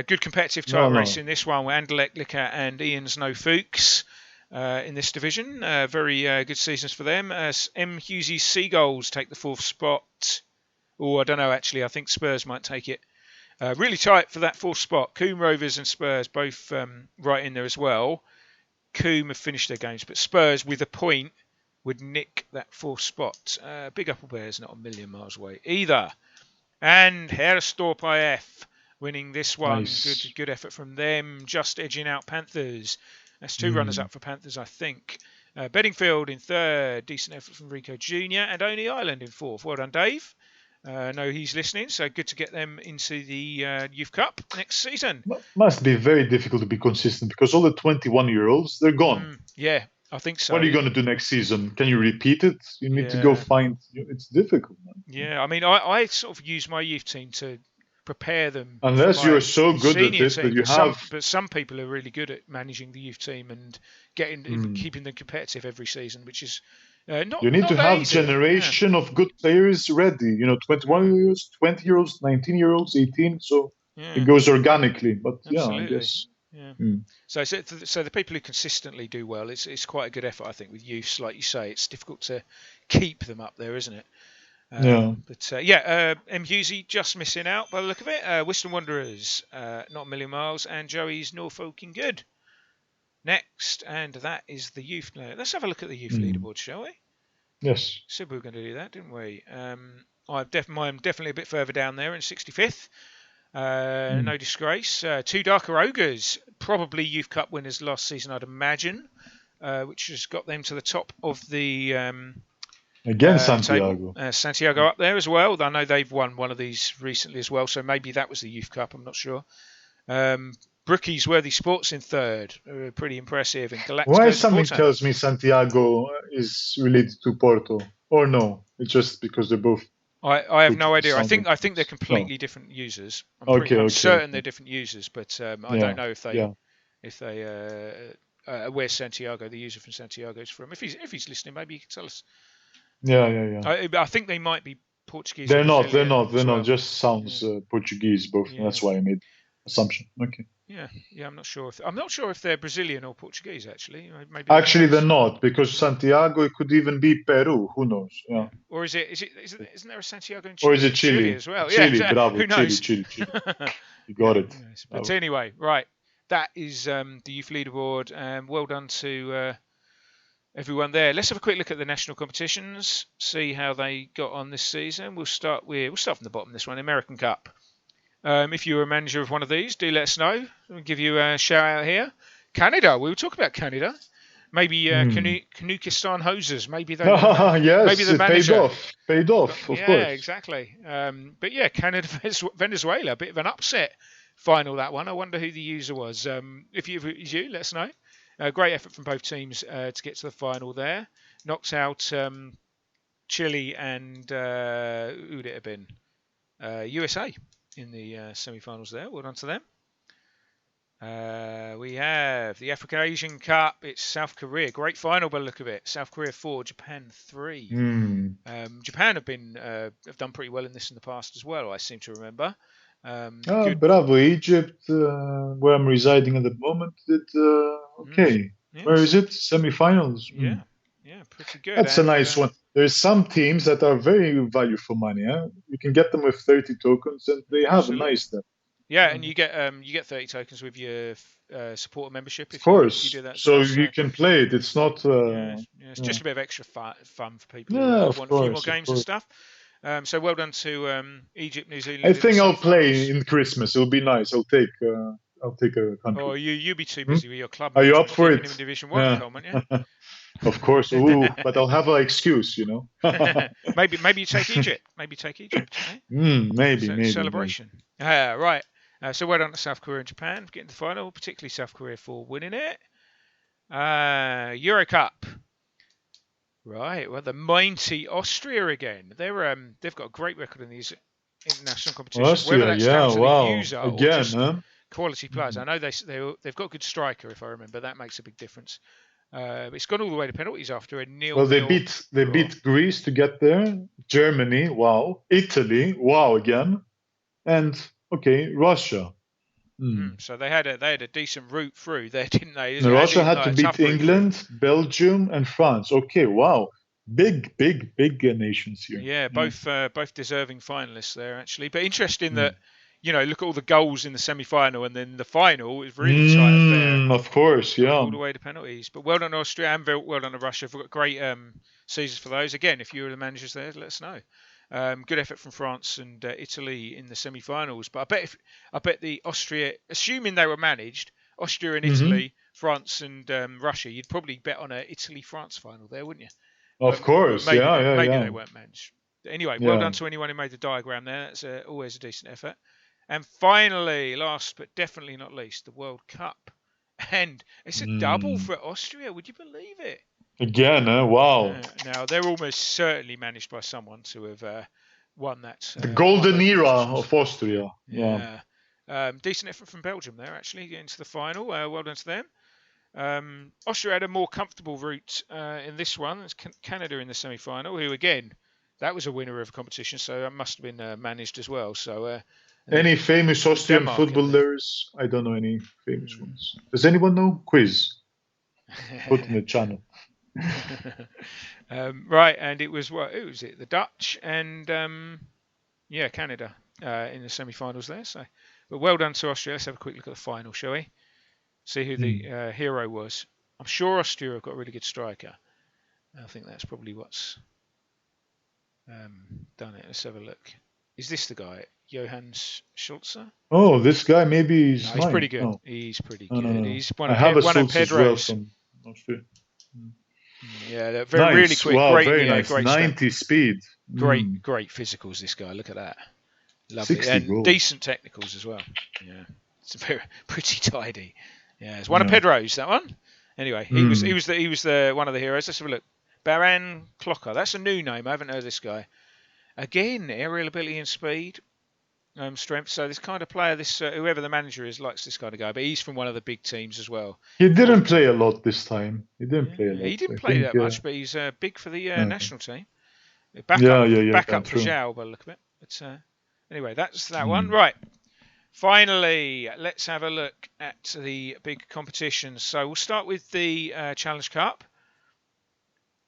Good competitive title race in this one with Anderlecht, Lickert and Ian's No Fuchs in this division. Very good seasons for them. M. Hughes' Seagulls take the 4th spot. Oh, I don't know, actually. I think Spurs might take it. Really tight for that 4th spot. Coombe Rovers and Spurs both right in there as well. Coombe have finished their games, but Spurs with a point would nick that 4th spot. Big Apple Bears not a million miles away either. And Herrestorp IF winning this one. Nice. Good effort from them. Just edging out Panthers. That's 2 runners up for Panthers, I think. Beddingfield in 3rd. Decent effort from Rico Jr. And Only Island in 4th. Well done, Dave. I know he's listening, so good to get them into the Youth Cup next season. Must be very difficult to be consistent because all the 21-year-olds, they're gone. Yeah, I think so. What are you going to do next season? Can you repeat it? You need to go find... It's difficult, man. Yeah, I mean, I sort of use my youth team to prepare them. Unless you're so good at it that you have... But some people are really good at managing the youth team and keeping them competitive every season, which is... you need to have generation of good players ready. 21-year-olds, 20-year-olds, 19-year-olds, 18. So it goes organically. But absolutely. I guess. Yeah. So the people who consistently do well, it's quite a good effort, I think, with youths. Like you say, it's difficult to keep them up there, isn't it? But M. Hughesy just missing out by the look of it. Western Wanderers, not a million miles, and Joey's Norfolking Good. Next, and that is the youth. Let's have a look at the youth leaderboard, shall we? Yes. Said we were going to do that, didn't we? I'm definitely a bit further down there in 65th. No disgrace. 2 Darker Ogres, probably Youth Cup winners last season, I'd imagine, which has got them to the top of the again Santiago. Santiago up there as well. I know they've won one of these recently as well, so maybe that was the Youth Cup. I'm not sure. Brookie's Worthy Sports in 3rd, pretty impressive. And Galactico Why something tells me Santiago is related to Porto, or no? It's just because they're both. I have no idea. I think they're completely different users. I'm certain they're different users, but I don't know if they where Santiago, the user from Santiago, is from. If he's listening, maybe he can tell us. Yeah. I think they might be Portuguese. They're not. Just sounds Portuguese both. Yeah. That's why I made assumption. Okay. Yeah. I'm not sure if they're Brazilian or Portuguese. Actually, maybe. Actually, they're not, because Santiago, it could even be Peru. Who knows? Yeah. Or isn't there a Santiago in Chile? Or is it Chile as well? Chile, yeah. Bravo. Who knows? Chile. You got it. Yes. But anyway, right. That is the youth leaderboard. Well done to everyone there. Let's have a quick look at the national competitions. See how they got on this season. We'll start from the bottom. This one, American Cup. If you're a manager of one of these, do let us know. We'll give you a shout out here. Canada, we will talk about Canada. Maybe Kanukistan Hosers. Maybe they. Yes, maybe the manager paid off. Of course. Yeah, exactly. But yeah, Canada Venezuela, a bit of an upset final that one. I wonder who the user was. If it was you, let us know. Great effort from both teams to get to the final there. Knocked out Chile and who would it have been? USA. In the semi-finals there. Well done to them. We have the African Asian Cup. It's South Korea. Great final by the look of it. South Korea 4, Japan 3. Japan have done pretty well in this in the past as well, I seem to remember. Good. Bravo, Egypt, where I'm residing at the moment, did okay. Where Yes. is it? Semi-finals. Yeah. Yeah. Pretty good. That's a And nice one. There's some teams that are very value for money. You can get them with 30 tokens, and they have a absolutely. nice step. Yeah, and you get 30 tokens with your supporter membership Of if you course, do that as so well. you So can play it. It's not. it's Yeah. just a bit of extra fun for people who Yeah, of want a few more course, of games and course. stuff. So well done to Egypt, New I Zealand in the think I'll play semi-finals. in Christmas. It'll be nice. I'll take a country. Or you'll be too Hmm? busy with your club Are you up management for keeping him in it? Division One, Yeah. Coleman, yeah. Of course. Ooh, but I'll have an excuse, you know. maybe you take Egypt. Maybe take Egypt. Eh? Maybe. Celebration. Right. So well done to South Korea and Japan for getting to the final, particularly South Korea for winning it. Euro Cup. Right. Well, the mighty Austria again. They've got a great record in these international competitions. Whether Austria, that's down yeah, to the wow. user or Again, just huh? quality players. I know they've got a good striker, if I remember. That makes a big difference. It's gone all the way to penalties after a 0-0 Well, they draw. beat Greece to get there. Germany, wow. Italy, wow again. And okay, Russia. So they had a decent route through there, didn't they? And As Russia in had to a beat tough route through. England, Belgium, and France. Okay, wow. Big nations here. Yeah, both deserving finalists there actually. But interesting that look at all the goals in the semi-final and then the final is really tight affair. Of course, Gone yeah. all the way to penalties. But well done to Austria and well done to Russia. We've got great seasons for those. Again, if you were the managers there, let us know. Good effort from France and Italy in the semi-finals. But I bet the Austria, assuming they were managed, Austria and Italy, France and Russia, you'd probably bet on a Italy-France final there, wouldn't you? Of course, maybe yeah. they weren't managed. Anyway, well Yeah. done to anyone who made the diagram there. That's always a decent effort. And finally, last but definitely not least, the World Cup. And it's a double for Austria. Would you believe it? Again, wow. Now, they're almost certainly managed by someone to have won that. The golden era of Austria. Yeah. Decent effort from Belgium there, actually, getting to the final. Well done to them. Austria had a more comfortable route in this one. It's Canada in the semi-final, who, again, that was a winner of a competition, so that must have been managed as well. So, any famous Austrian Denmark footballers? I don't know any famous ones. Does anyone know? Quiz. Put in the channel. Right, and it was who was it? The Dutch and Canada in the semi-finals there. So, but well done to Austria. Let's have a quick look at the final, shall we? See who the hero was. I'm sure Austria have got a really good striker. I think that's probably what's done it. Let's have a look. Is this the guy, Johannes Schulze? Oh, this guy maybe he's pretty good. No. He's pretty good. No. He's one I of, have a one of Schulze as well Pedro's. from Austria. Yeah, they're Nice. really quick. Wow, Great, very nice. great 90 speed. Great physicals, this guy. Look at that. Lovely. 60 And goals. decent technicals as well. Yeah. It's pretty tidy. Yeah, it's one of Pedro's, that one. Anyway, he was the one of the heroes. Let's have a look. Baran Klocker. That's a new name. I haven't heard of this guy. Again, aerial ability and speed. Strength. So this kind of player, whoever the manager is, likes this kind of guy. But he's from one of the big teams as well. He didn't play a lot this time. He didn't play a lot. He didn't play that much, but he's big for the national team. Back up for Zhao by the look of it. But anyway, that's that one. Right. Finally, let's have a look at the big competitions. So we'll start with the Challenge Cup.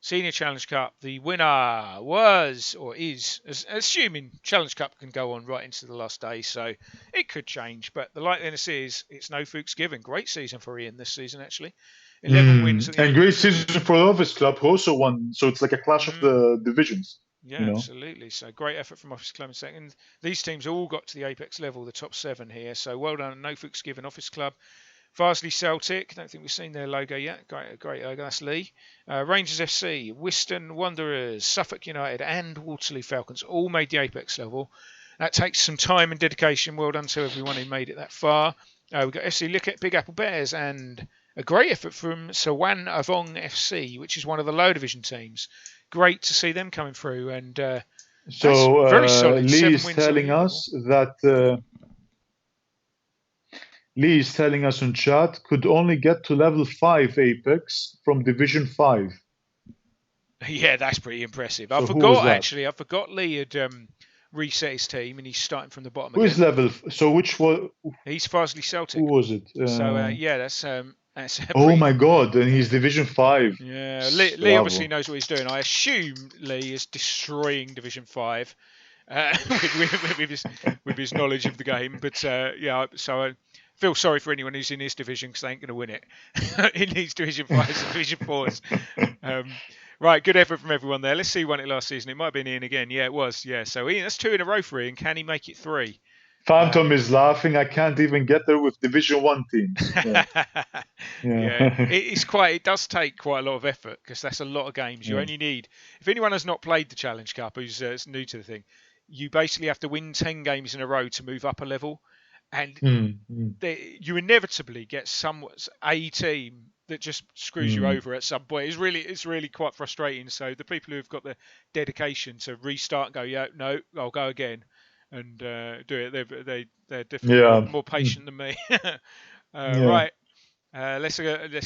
Senior Challenge Cup. The winner was, or is, assuming Challenge Cup can go on right into the last day, so it could change. But the likeliness is it's no Fuchs given. Great season for Ian this season, actually. 11 wins. And great season for the Office Club, who also won. So it's like a clash of the divisions. Yeah, absolutely. So great effort from Office Club in second. These teams all got to the apex level, the top 7 here. So well done, no Fuchs given Office Club. Farsley Celtic, I don't think we've seen their logo yet. Great logo, that's Lee. Rangers FC, Whiston Wanderers, Suffolk United and Waterloo Falcons all made the apex level. That takes some time and dedication. Well done to everyone who made it that far. We've got FC Licket, Big Apple Bears and a great effort from Sawan Avong FC, which is one of the low division teams. Great to see them coming through. And so very solid. Lee is telling us that... Lee is telling us on chat could only get to level 5 Apex from Division 5. Yeah, that's pretty impressive. So I forgot Lee had reset his team, and he's starting from the bottom Who is again. level? So which was? He's Farsley Celtic. Who was it? So yeah, that's Oh pretty. my God! And he's Division 5. Yeah, Lee obviously knows what he's doing. I assume Lee is destroying Division 5 with his knowledge of the game. But yeah, so I feel sorry for anyone who's in this division because they ain't going to win it. It needs Division 5s and Division 4s. Right, good effort from everyone there. Let's see who won it last season. It might have been Ian again. Yeah, it was. Yeah, so Ian, that's 2 in a row for Ian. Can he make it 3? Phantom is laughing. I can't even get there with Division 1 teams. Yeah. It does take quite a lot of effort because that's a lot of games. You only need, if anyone has not played the Challenge Cup, who's new to the thing, you basically have to win 10 games in a row to move up a level, and you inevitably get a team that just screws you over at some point. It's really quite frustrating. So the people who've got the dedication to restart and go, yeah, no, I'll go again, and do it, they're definitely more patient than me. Right. Let's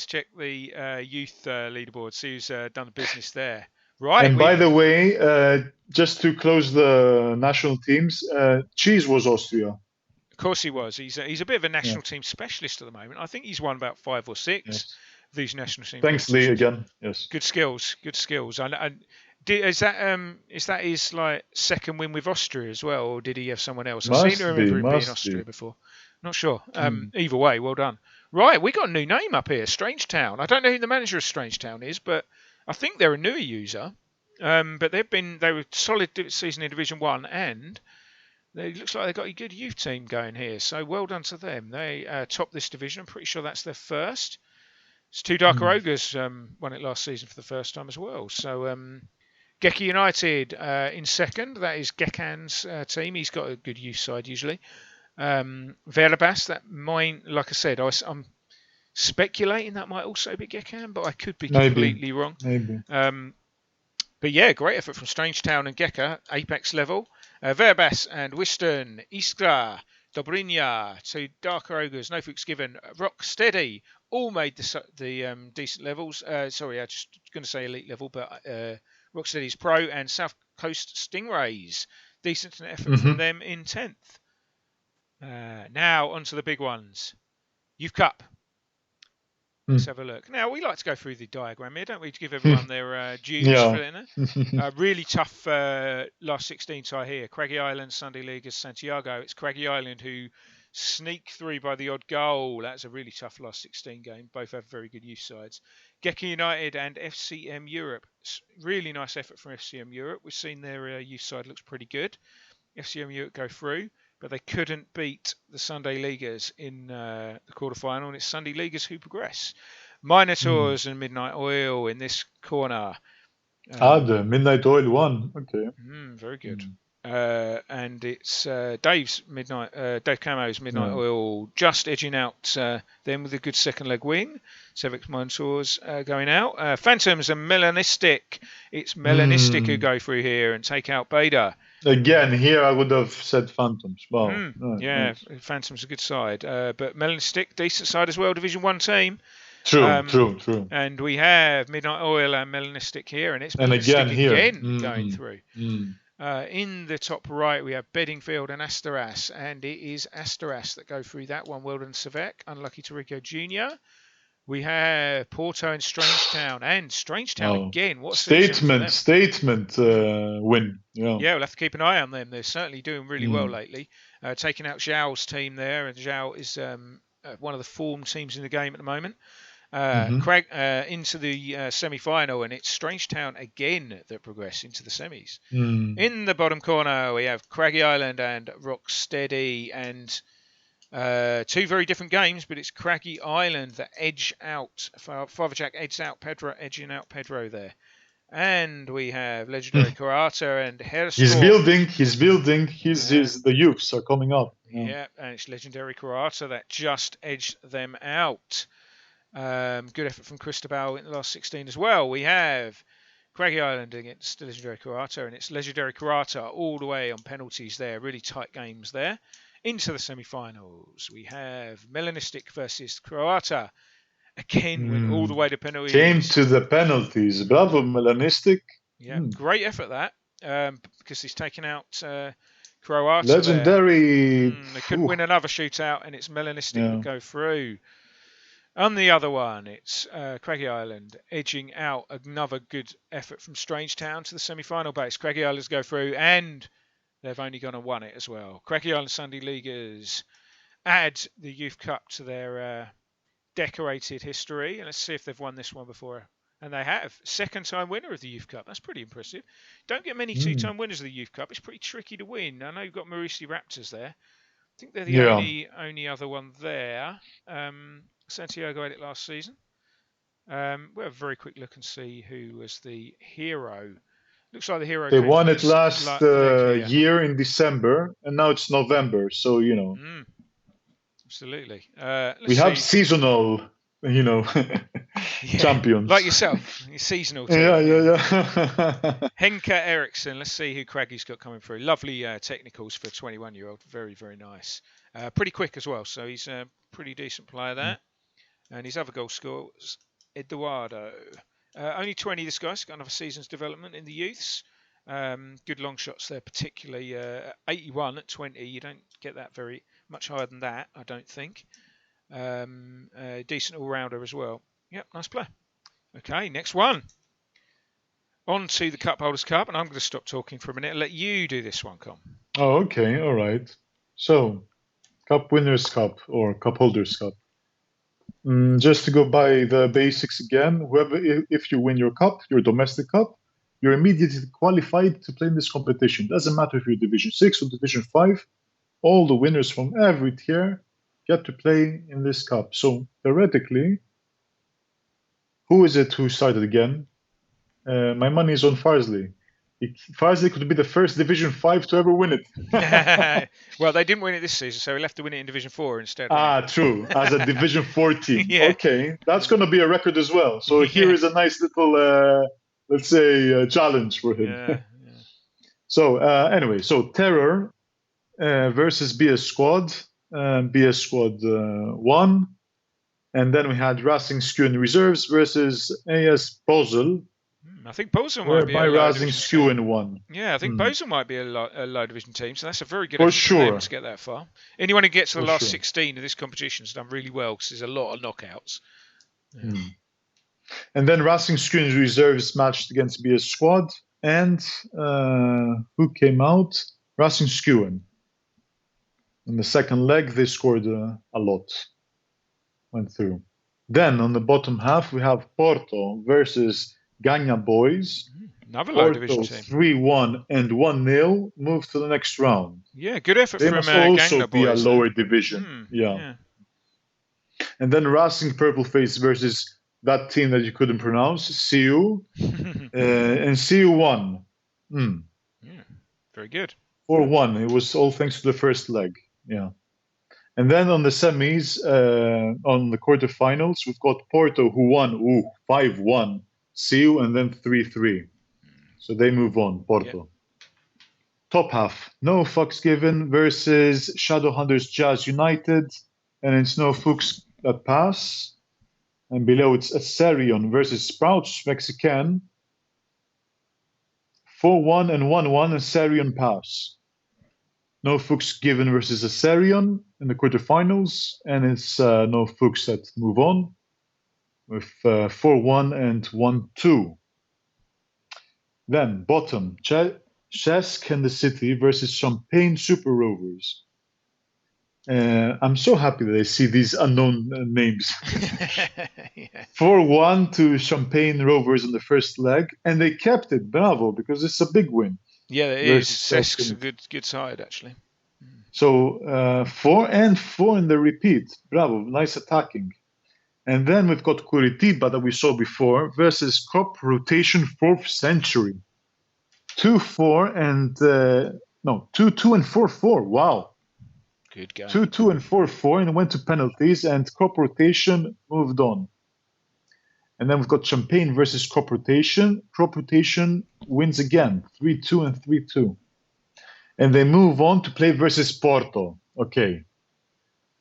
check the youth leaderboard, see who's done the business there. Right. And by the way, just to close the national teams, Cheese was Austria. Of course he was. He's a bit of a national team specialist at the moment. I think he's won about 5 or 6 of these national team. Thanks, Lee, again. Yes. Good skills. Is that his like second win with Austria as well, or did he have someone else? I seem to remember him being Austria before. Not sure. Either way, well done. Right, we got a new name up here, Strangetown. I don't know who the manager of Strangetown is, but I think they're a newer user. But they were solid season in Division 1, and it looks like they've got a good youth team going here. So well done to them. They topped this division. I'm pretty sure that's their first. It's 2 Darker Ogres won it last season for the first time as well. So Geki United in second. That is Gekan's team. He's got a good youth side usually. Verabas, like I said, I'm speculating that might also be Gekan, but I could be completely wrong. Maybe. But yeah, great effort from Strangetown and Geka, Apex level. Verabas and Wiston, Iskra, Dobrynia, 2 Darker Ogres, no fuchs given. Rocksteady, all made the decent levels. Sorry, I was just going to say elite level, but Rocksteady's pro, and South Coast Stingrays, decent effort from them in 10th. Now on to the big ones. Youth Cup. Let's have a look. Now, we like to go through the diagram here, don't we, to give everyone their dues for it. Really tough last 16 tie here. Craggy Island, Sunday League as Santiago. It's Craggy Island who sneak through by the odd goal. That's a really tough last 16 game. Both have very good youth sides. Geki United and FCM Europe. Really nice effort from FCM Europe. We've seen their youth side looks pretty good. FCM Europe go through, but they couldn't beat the Sunday Leaguers in the quarterfinal, and it's Sunday Leaguers who progress. Minotaurs and Midnight Oil in this corner. The Midnight Oil won. Okay. Very good. And it's Dave Camo's Midnight Oil just edging out them with a good second leg wing. Sevix Minotaurs going out. Phantoms and Melanistic. It's Melanistic who go through here and take out Beta. Again, here I would have said Phantoms. Wow. Nice. Phantoms a good side. But Melanistic, decent side as well, Division 1 team. True. And we have Midnight Oil and Melanistic here, and it's Melanistic again going through. In the top right, we have Beddingfield and Asteras, and it is Asteras that go through that one. Weldon Savek, unlucky to Rico Jr. We have Porto and Strangetown, again. What statement win. Yeah, we'll have to keep an eye on them. They're certainly doing really well lately. Taking out Zhao's team there, and Zhao is one of the form teams in the game at the moment. Into the semi-final, and it's Strangetown again that progress into the semis. In the bottom corner, we have Craggy Island and Rocksteady, and 2 very different games, but it's Craggy Island that edge out. Father Jack edging out Pedro there. And we have Legendary Kurata and Herskor. He's building. The youths are coming up. Yeah, and it's Legendary Kurata that just edged them out. Good effort from Cristobal in the last 16 as well. We have Craggy Island against Legendary Kurata, and it's Legendary Kurata all the way on penalties there. Really tight games there. Into the semi-finals, we have Melanistic versus Croata. Again, went all the way to penalties. Came to the penalties. Bravo, Melanistic. Yeah, great effort that. Because he's taken out Croata Legendary. there. They couldn't win another shootout, and it's Melanistic would go through. On the other one, it's Craggy Island edging out another good effort from Strangetown to the semi-final base. Craggy Islands go through, and they've only gone and won it as well. Craggy Island Sunday Leaguers add the Youth Cup to their decorated history, and let's see if they've won this one before. And they have. Second-time winner of the Youth Cup. That's pretty impressive. Don't get many two-time winners of the Youth Cup. It's pretty tricky to win. I know you've got Maurici Raptors there. I think they're the only other one there. Santiago had it last season. We'll have a very quick look and see who was the hero. Looks like the hero. They won it last year in December, and now it's November. So absolutely. We have seasonal, champions like yourself. You're seasonal. Team. Yeah. Henka Eriksson. Let's see who Craggy's got coming through. Lovely technicals for a 21-year-old. Very, very nice. Pretty quick as well. So he's a pretty decent player there. And his other goal scorers, Eduardo. Only 20, this guy's got another season's development in the youths. Good long shots there, particularly 81 at 20. You don't get that very much higher than that, I don't think. Decent all-rounder as well. Yep, nice player. Okay, next one. On to the Cup Holders Cup, and I'm going to stop talking for a minute and let you do this one, Con. Oh, okay, all right. So, Cup Winners' Cup or Cup Holders' Cup. Just to go by the basics again, if you win your cup, your domestic cup, you're immediately qualified to play in this competition. Doesn't matter if you're Division 6 or Division 5, all the winners from every tier get to play in this cup. So theoretically, who is it who started again? My money is on Farsley. Farsley could be the first Division 5 to ever win it. Well, they didn't win it this season, so he'll have to win it in Division 4 instead. True. As a Division 4 team. Okay, that's going to be a record as well. So here is a nice little, let's say, challenge for him. So anyway, Terror versus BS Squad. BS Squad won. And then we had Racing Skuen Reserves versus AS Basel. I think Basel might be a Racing Skuen won. Yeah, I think Basel might be a low division team, so that's a very good effort for them to get that far. Anyone who gets to the last 16 of this competition has done really well because there's a lot of knockouts. Yeah. And then Racing Skuen Reserves matched against BS Squad, and who came out? Racing Skuen. In the second leg, they scored a lot. Went through. Then on the bottom half, we have Porto versus Gagna Boys. Another low division team. 3-1 and 1-0 moved to the next round. Yeah, good effort they from must Gagna also be Boys. A lower division. Yeah. And then Racing Purple Face versus that team that you couldn't pronounce, CU. And CU won. Yeah, very good. 4-1. It was all thanks to the first leg. Yeah. And then on the semis, on the quarterfinals, we've got Porto who won 5-1. CU and then 3-3. So they move on, Porto. Yep. Top half, No Fucks Given versus Shadowhunters Jazz United. And it's No Fucks that pass. And below it's Aserion versus Sprouts Mexican. 4-1 and 1-1, Aserion pass. No Fucks Given versus Aserion in the quarterfinals. And it's No Fucks that move on with 4-1 and 1-2. Then bottom, Chesk and the City versus Champagne Super Rovers. I'm so happy that I see these unknown names. 4-1 to Champagne Rovers in the first leg, and they kept it. Bravo, because it's a big win. Yeah, it is. Chesk's a good side, actually. So 4-4 in the repeat. Bravo, nice attacking. And then we've got Curitiba that we saw before versus Crop Rotation 4th Century. 2-4 and 2-2 and 4-4. Wow. Good game. 2-2 and 4-4 and went to penalties, and Crop Rotation moved on. And then we've got Champagne versus Crop Rotation. Crop Rotation wins again, 3-2 and 3-2. And they move on to play versus Porto. Okay.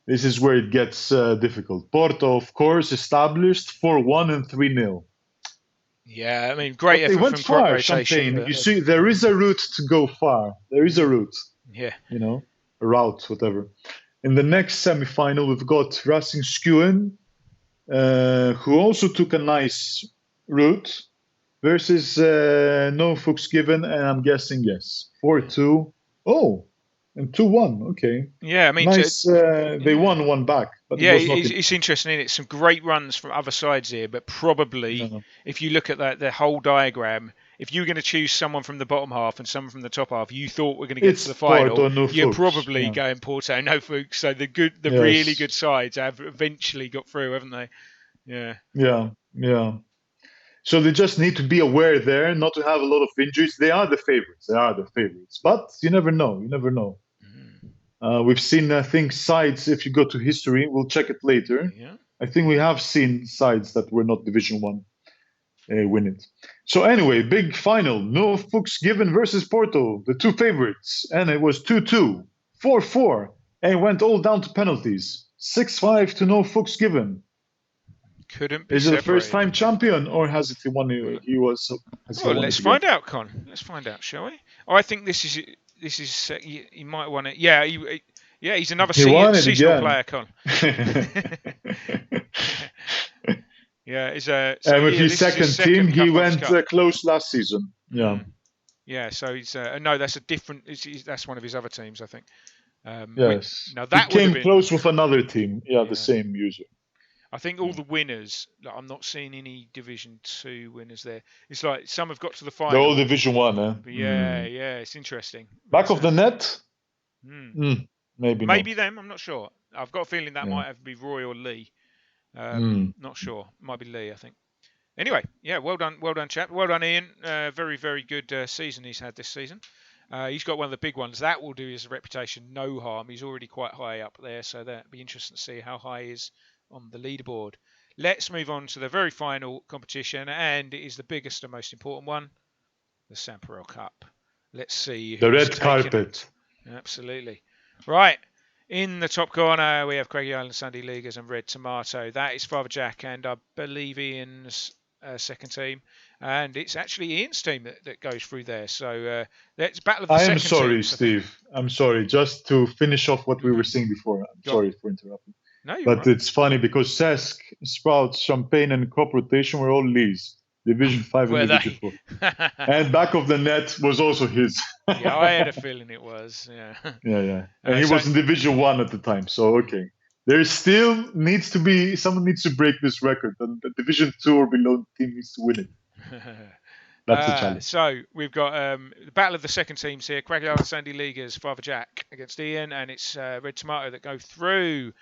This is where it gets difficult. Porto, of course, established 4-1 and 3-0. Yeah, I mean, great effort they went from far, Crop Rotation. Champagne. You see, there is a route to go far. There is a route. Yeah. A route, whatever. In the next semi-final, we've got Racing Skuen, who also took a nice route, versus No Fuchs Given, and I'm guessing yes, 4-2. Oh, and 2-1. Okay, Yeah, I mean, nice. They yeah. won one back, but it Yeah, was not. it's interesting. Isn't it? Some great runs from other sides here, but probably No. if you look at the whole diagram, if you were going to choose someone from the bottom half and someone from the top half, you thought we're going to get to It's the final, Porto, No you're Fuchs. probably Yeah. going Porto, no Fuchs. So the really Yes. good sides have eventually got through, haven't they? Yeah. Yeah. Yeah. So they just need to be aware there, not to have a lot of injuries. They are the favorites. They are the favorites, but you never know. You never know. Mm. We've seen, I think, sides. If you go to history, we'll check it later. Yeah. I think we have seen sides that were not Division One win it. So anyway, big final. No Fuchs Given versus Porto, the two favorites, and it was 2-2, 4-4, and it went all down to penalties. 6-5 to No Fuchs Given. Couldn't be Is it the first separated. time champion, or has it won? Has he Well, won let's it again? find out, Con. Let's find out, shall we? I think this is he might want it. Yeah, he's another He won it seasonal again. player, Con. Yeah, and with his second team, he went Cup. close last season. Yeah. Yeah, so he's no, that's a different. That's one of his other teams, I think. Yes. Now that he came would have been close with another team. Yeah, the same user. I think all the winners. Like, I'm not seeing any Division 2 winners there. It's like some have got to the final. They're all Division 1, eh? But yeah, it's interesting. Back of the net? Maybe them. I'm not sure. I've got a feeling that might have to be Roy or Lee. Not sure. Might be Lee, I think. Anyway, yeah, well done, chap. Well done, Ian. Very, very good season he's had this season. He's got one of the big ones. That will do his reputation no harm. He's already quite high up there, so that'll be interesting to see how high he is on the leaderboard. Let's move on to the very final competition, and it is the biggest and most important one, the Pareil Cup. Let's see. The red carpet. Absolutely. Right. In the top corner, we have Craigie Island Sunday Leaguers and Red Tomato. That is Father Jack and I believe Ian's second team. And it's actually Ian's team that goes through there. So let's battle of the second team. I am sorry, Steve. I'm sorry. Just to finish off what we were saying before. I'm sorry for interrupting. No, you're but right. It's funny because Cesc, Sprouts, Champagne, and Crop Rotation were all Lee's. Division 5 and Division 4. And back of the net was also his. Yeah, I had a feeling it was. Yeah. Yeah. And he was in Division 1 at the time. So, okay. There still needs to be, someone needs to break this record. And the Division 2 or below team needs to win it. That's the challenge. So we've got the battle of the second teams here. Craigie Island Sandy Leaguers, Father Jack against Ian, and it's Red Tomato that go through.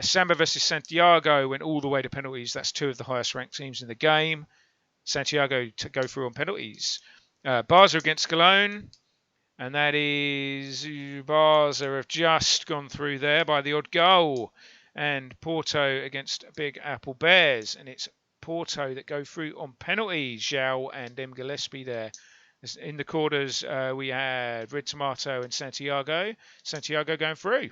Samba versus Santiago went all the way to penalties. That's two of the highest ranked teams in the game. Santiago to go through on penalties. Barza against Cologne, and that is Barza have just gone through there by the odd goal. And Porto against Big Apple Bears, and it's Porto that go through on penalties. Zhao and M. Gillespie there. In the quarters, we had Red Tomato and Santiago. Santiago going through.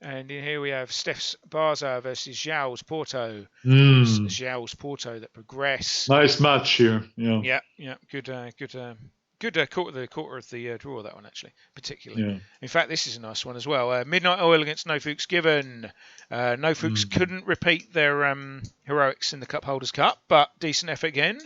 And in here we have Steph's Barza versus Zhao's Porto. Zhao's Porto that progress. Nice match here. Yeah. Good quarter of the draw, that one actually, particularly. Yeah. In fact, this is a nice one as well. Midnight Oil against No Fuchs Given. No Fuchs couldn't repeat their heroics in the Cup Holders Cup, but decent effort again.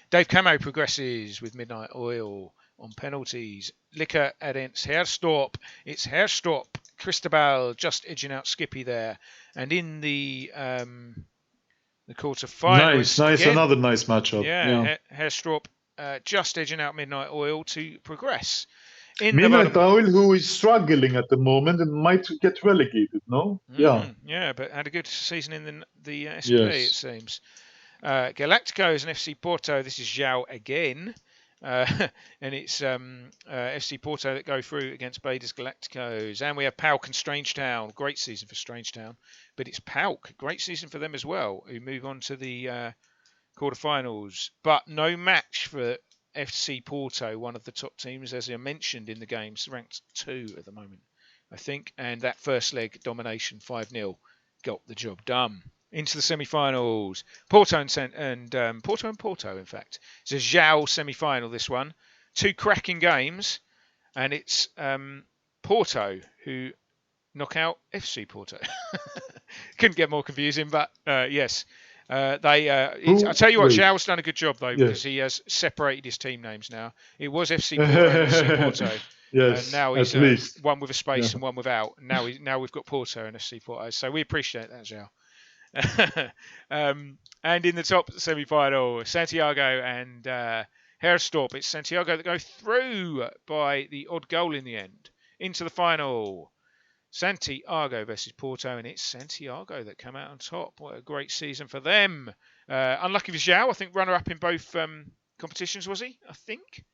Dave Camo progresses with Midnight Oil on penalties. Liquor against Herstop. It's Herstop. Cristobal just edging out Skippy there. And in the quarter-finals... Nice. Again, another nice matchup. Yeah. Herstrop just edging out Midnight Oil to progress. Midnight Oil, who is struggling at the moment and might get relegated, no? Yeah, but had a good season in the SP, it seems. Galacticos and FC Porto. This is Zhao again. And it's FC Porto that go through against Baders Galacticos. And we have Pauk and Strangetown. Great season for Strangetown. But it's Pauk. Great season for them as well, who move on to the quarterfinals. But no match for FC Porto, one of the top teams, as I mentioned in the games, ranked 2 at the moment, I think. And that first leg domination, 5-0, got the job done. Into the semi-finals, Porto and Porto, in fact. It's a Zhao semi-final, this one. 2 cracking games, and it's Porto, who knock out FC Porto. Couldn't get more confusing, but yes. I tell you what, Wait. Zhao's done a good job, though, Yes. because he has separated his team names now. It was FC Porto and FC Porto. Yes, and now he's at least. one with a space and one without. Now we've got Porto and FC Porto. So we appreciate that, Zhao. And in the top semi-final, Santiago and Herrestorp. It's Santiago that go through by the odd goal in the end. Into the final. Santiago versus Porto, and it's Santiago that come out on top. What a great season for them. Unlucky for Zhao, I think runner-up in both competitions, was he? I think.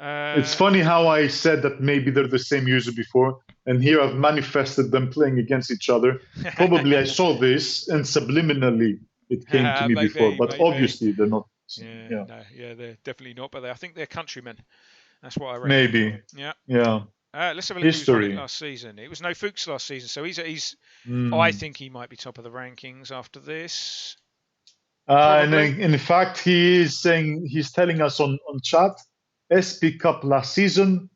It's funny how I said that maybe they're the same user before, and here I've manifested them playing against each other. Probably I saw this, and subliminally it came to me before, but obviously they're not. No, they're definitely not, but I think they're countrymen. That's what I reckon. Maybe. Yeah. Let's have a look History. at last season. It was no Fuchs last season, so he's. I think he might be top of the rankings after this. And in fact, he's telling us on chat, SP Cup last season,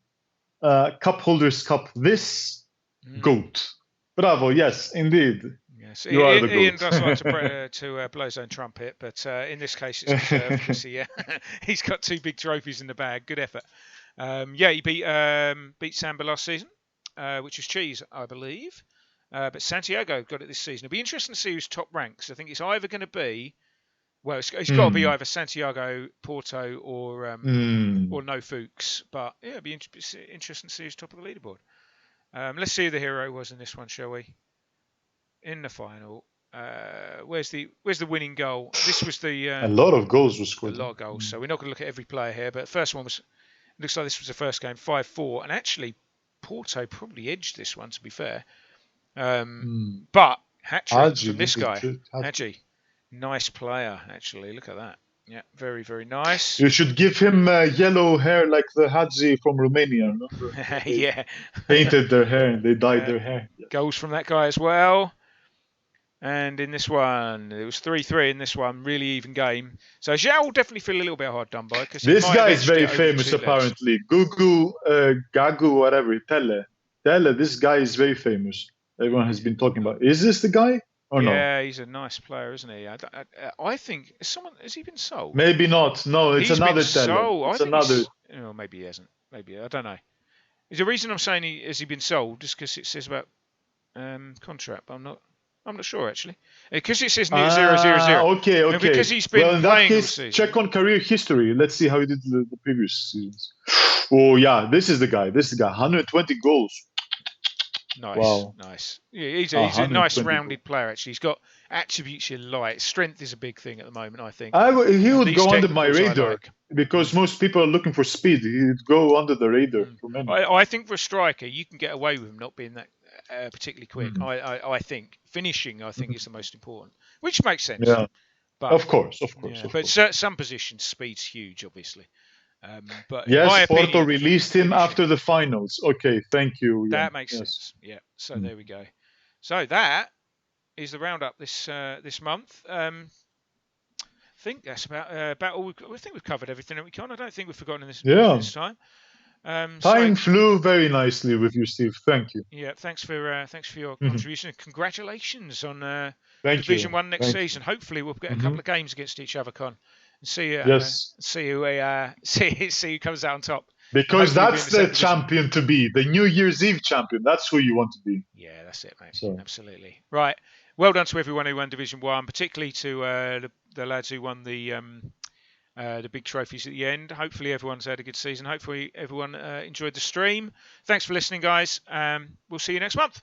Cup Holders Cup this, GOAT. Bravo, yes, indeed. Yes, you are the Ian GOAT. does like to blow his own trumpet, but in this case, it's deserved because he's got 2 big trophies in the bag. Good effort. He beat Samba last season, which was cheese, I believe. But Santiago got it this season. It'll be interesting to see who's top ranks. I think it's either going to be, it's got to be either Santiago, Porto, or no Fuchs. But yeah, it'll be interesting to see who's top of the leaderboard. Let's see who the hero was in this one, shall we? In the final, where's the winning goal? This was the a lot of goals were scored. A lot of goals. So we're not going to look at every player here, but the first one was. Looks like this was the first game, 5-4, and actually Porto probably edged this one, to be fair. But hat-trick from this guy, Hadji. Nice player, actually. Look at that. Yeah, very, very nice. You should give him yellow hair like the Hadji from Romania, remember? Yeah. Painted their hair and they dyed their hair. Yeah. Goals from that guy as well. And in this one, it was 3-3 in this one, really even game. So Zhao will definitely feel a little bit hard done by. This guy is very famous, apparently. Gagu, whatever, Tele, this guy is very famous. Everyone has been talking about. Is this the guy or no? Yeah, he's a nice player, isn't he? I think, has he been sold? Maybe not. No, it's another Tele. It's another. Maybe he hasn't. Maybe, I don't know. The reason I'm saying has he been sold just because it says about contract, but I'm not sure, actually. Because it says near 0-0-0. Okay. And because he's been in that playing case, all season. check on career history. Let's see how he did the previous seasons. Oh, yeah. This is the guy. 120 goals. Nice. Wow. Nice. Yeah, he's a nice rounded player, actually. He's got attributes you like. Strength is a big thing at the moment, I think. He would go under my radar because most people are looking for speed. He'd go under the radar for many. I think for a striker, you can get away with him not being that particularly quick. I think finishing, is the most important, which makes sense. Yeah, but, of course. But some positions, speed's huge, obviously. But yes, Porto released him after the finals. Okay, thank you. That makes sense. Yeah. So there we go. So that is the roundup this month. I think that's about all. I think we've covered everything that we can. I don't think we've forgotten this time. Time flew very nicely with you, Steve. Thank you. Yeah, thanks for your contribution. Congratulations on Division 1 next season. Hopefully, we'll get a couple of games against each other, Con, and see who comes out on top. Because that's the champion to be, the New Year's Eve champion. That's who you want to be. Yeah, that's it, mate. So. Absolutely. Right. Well done to everyone who won Division 1, particularly to the lads who won the big trophies at the end. Hopefully everyone's had a good season. Hopefully everyone enjoyed the stream. Thanks for listening, guys. We'll see you next month.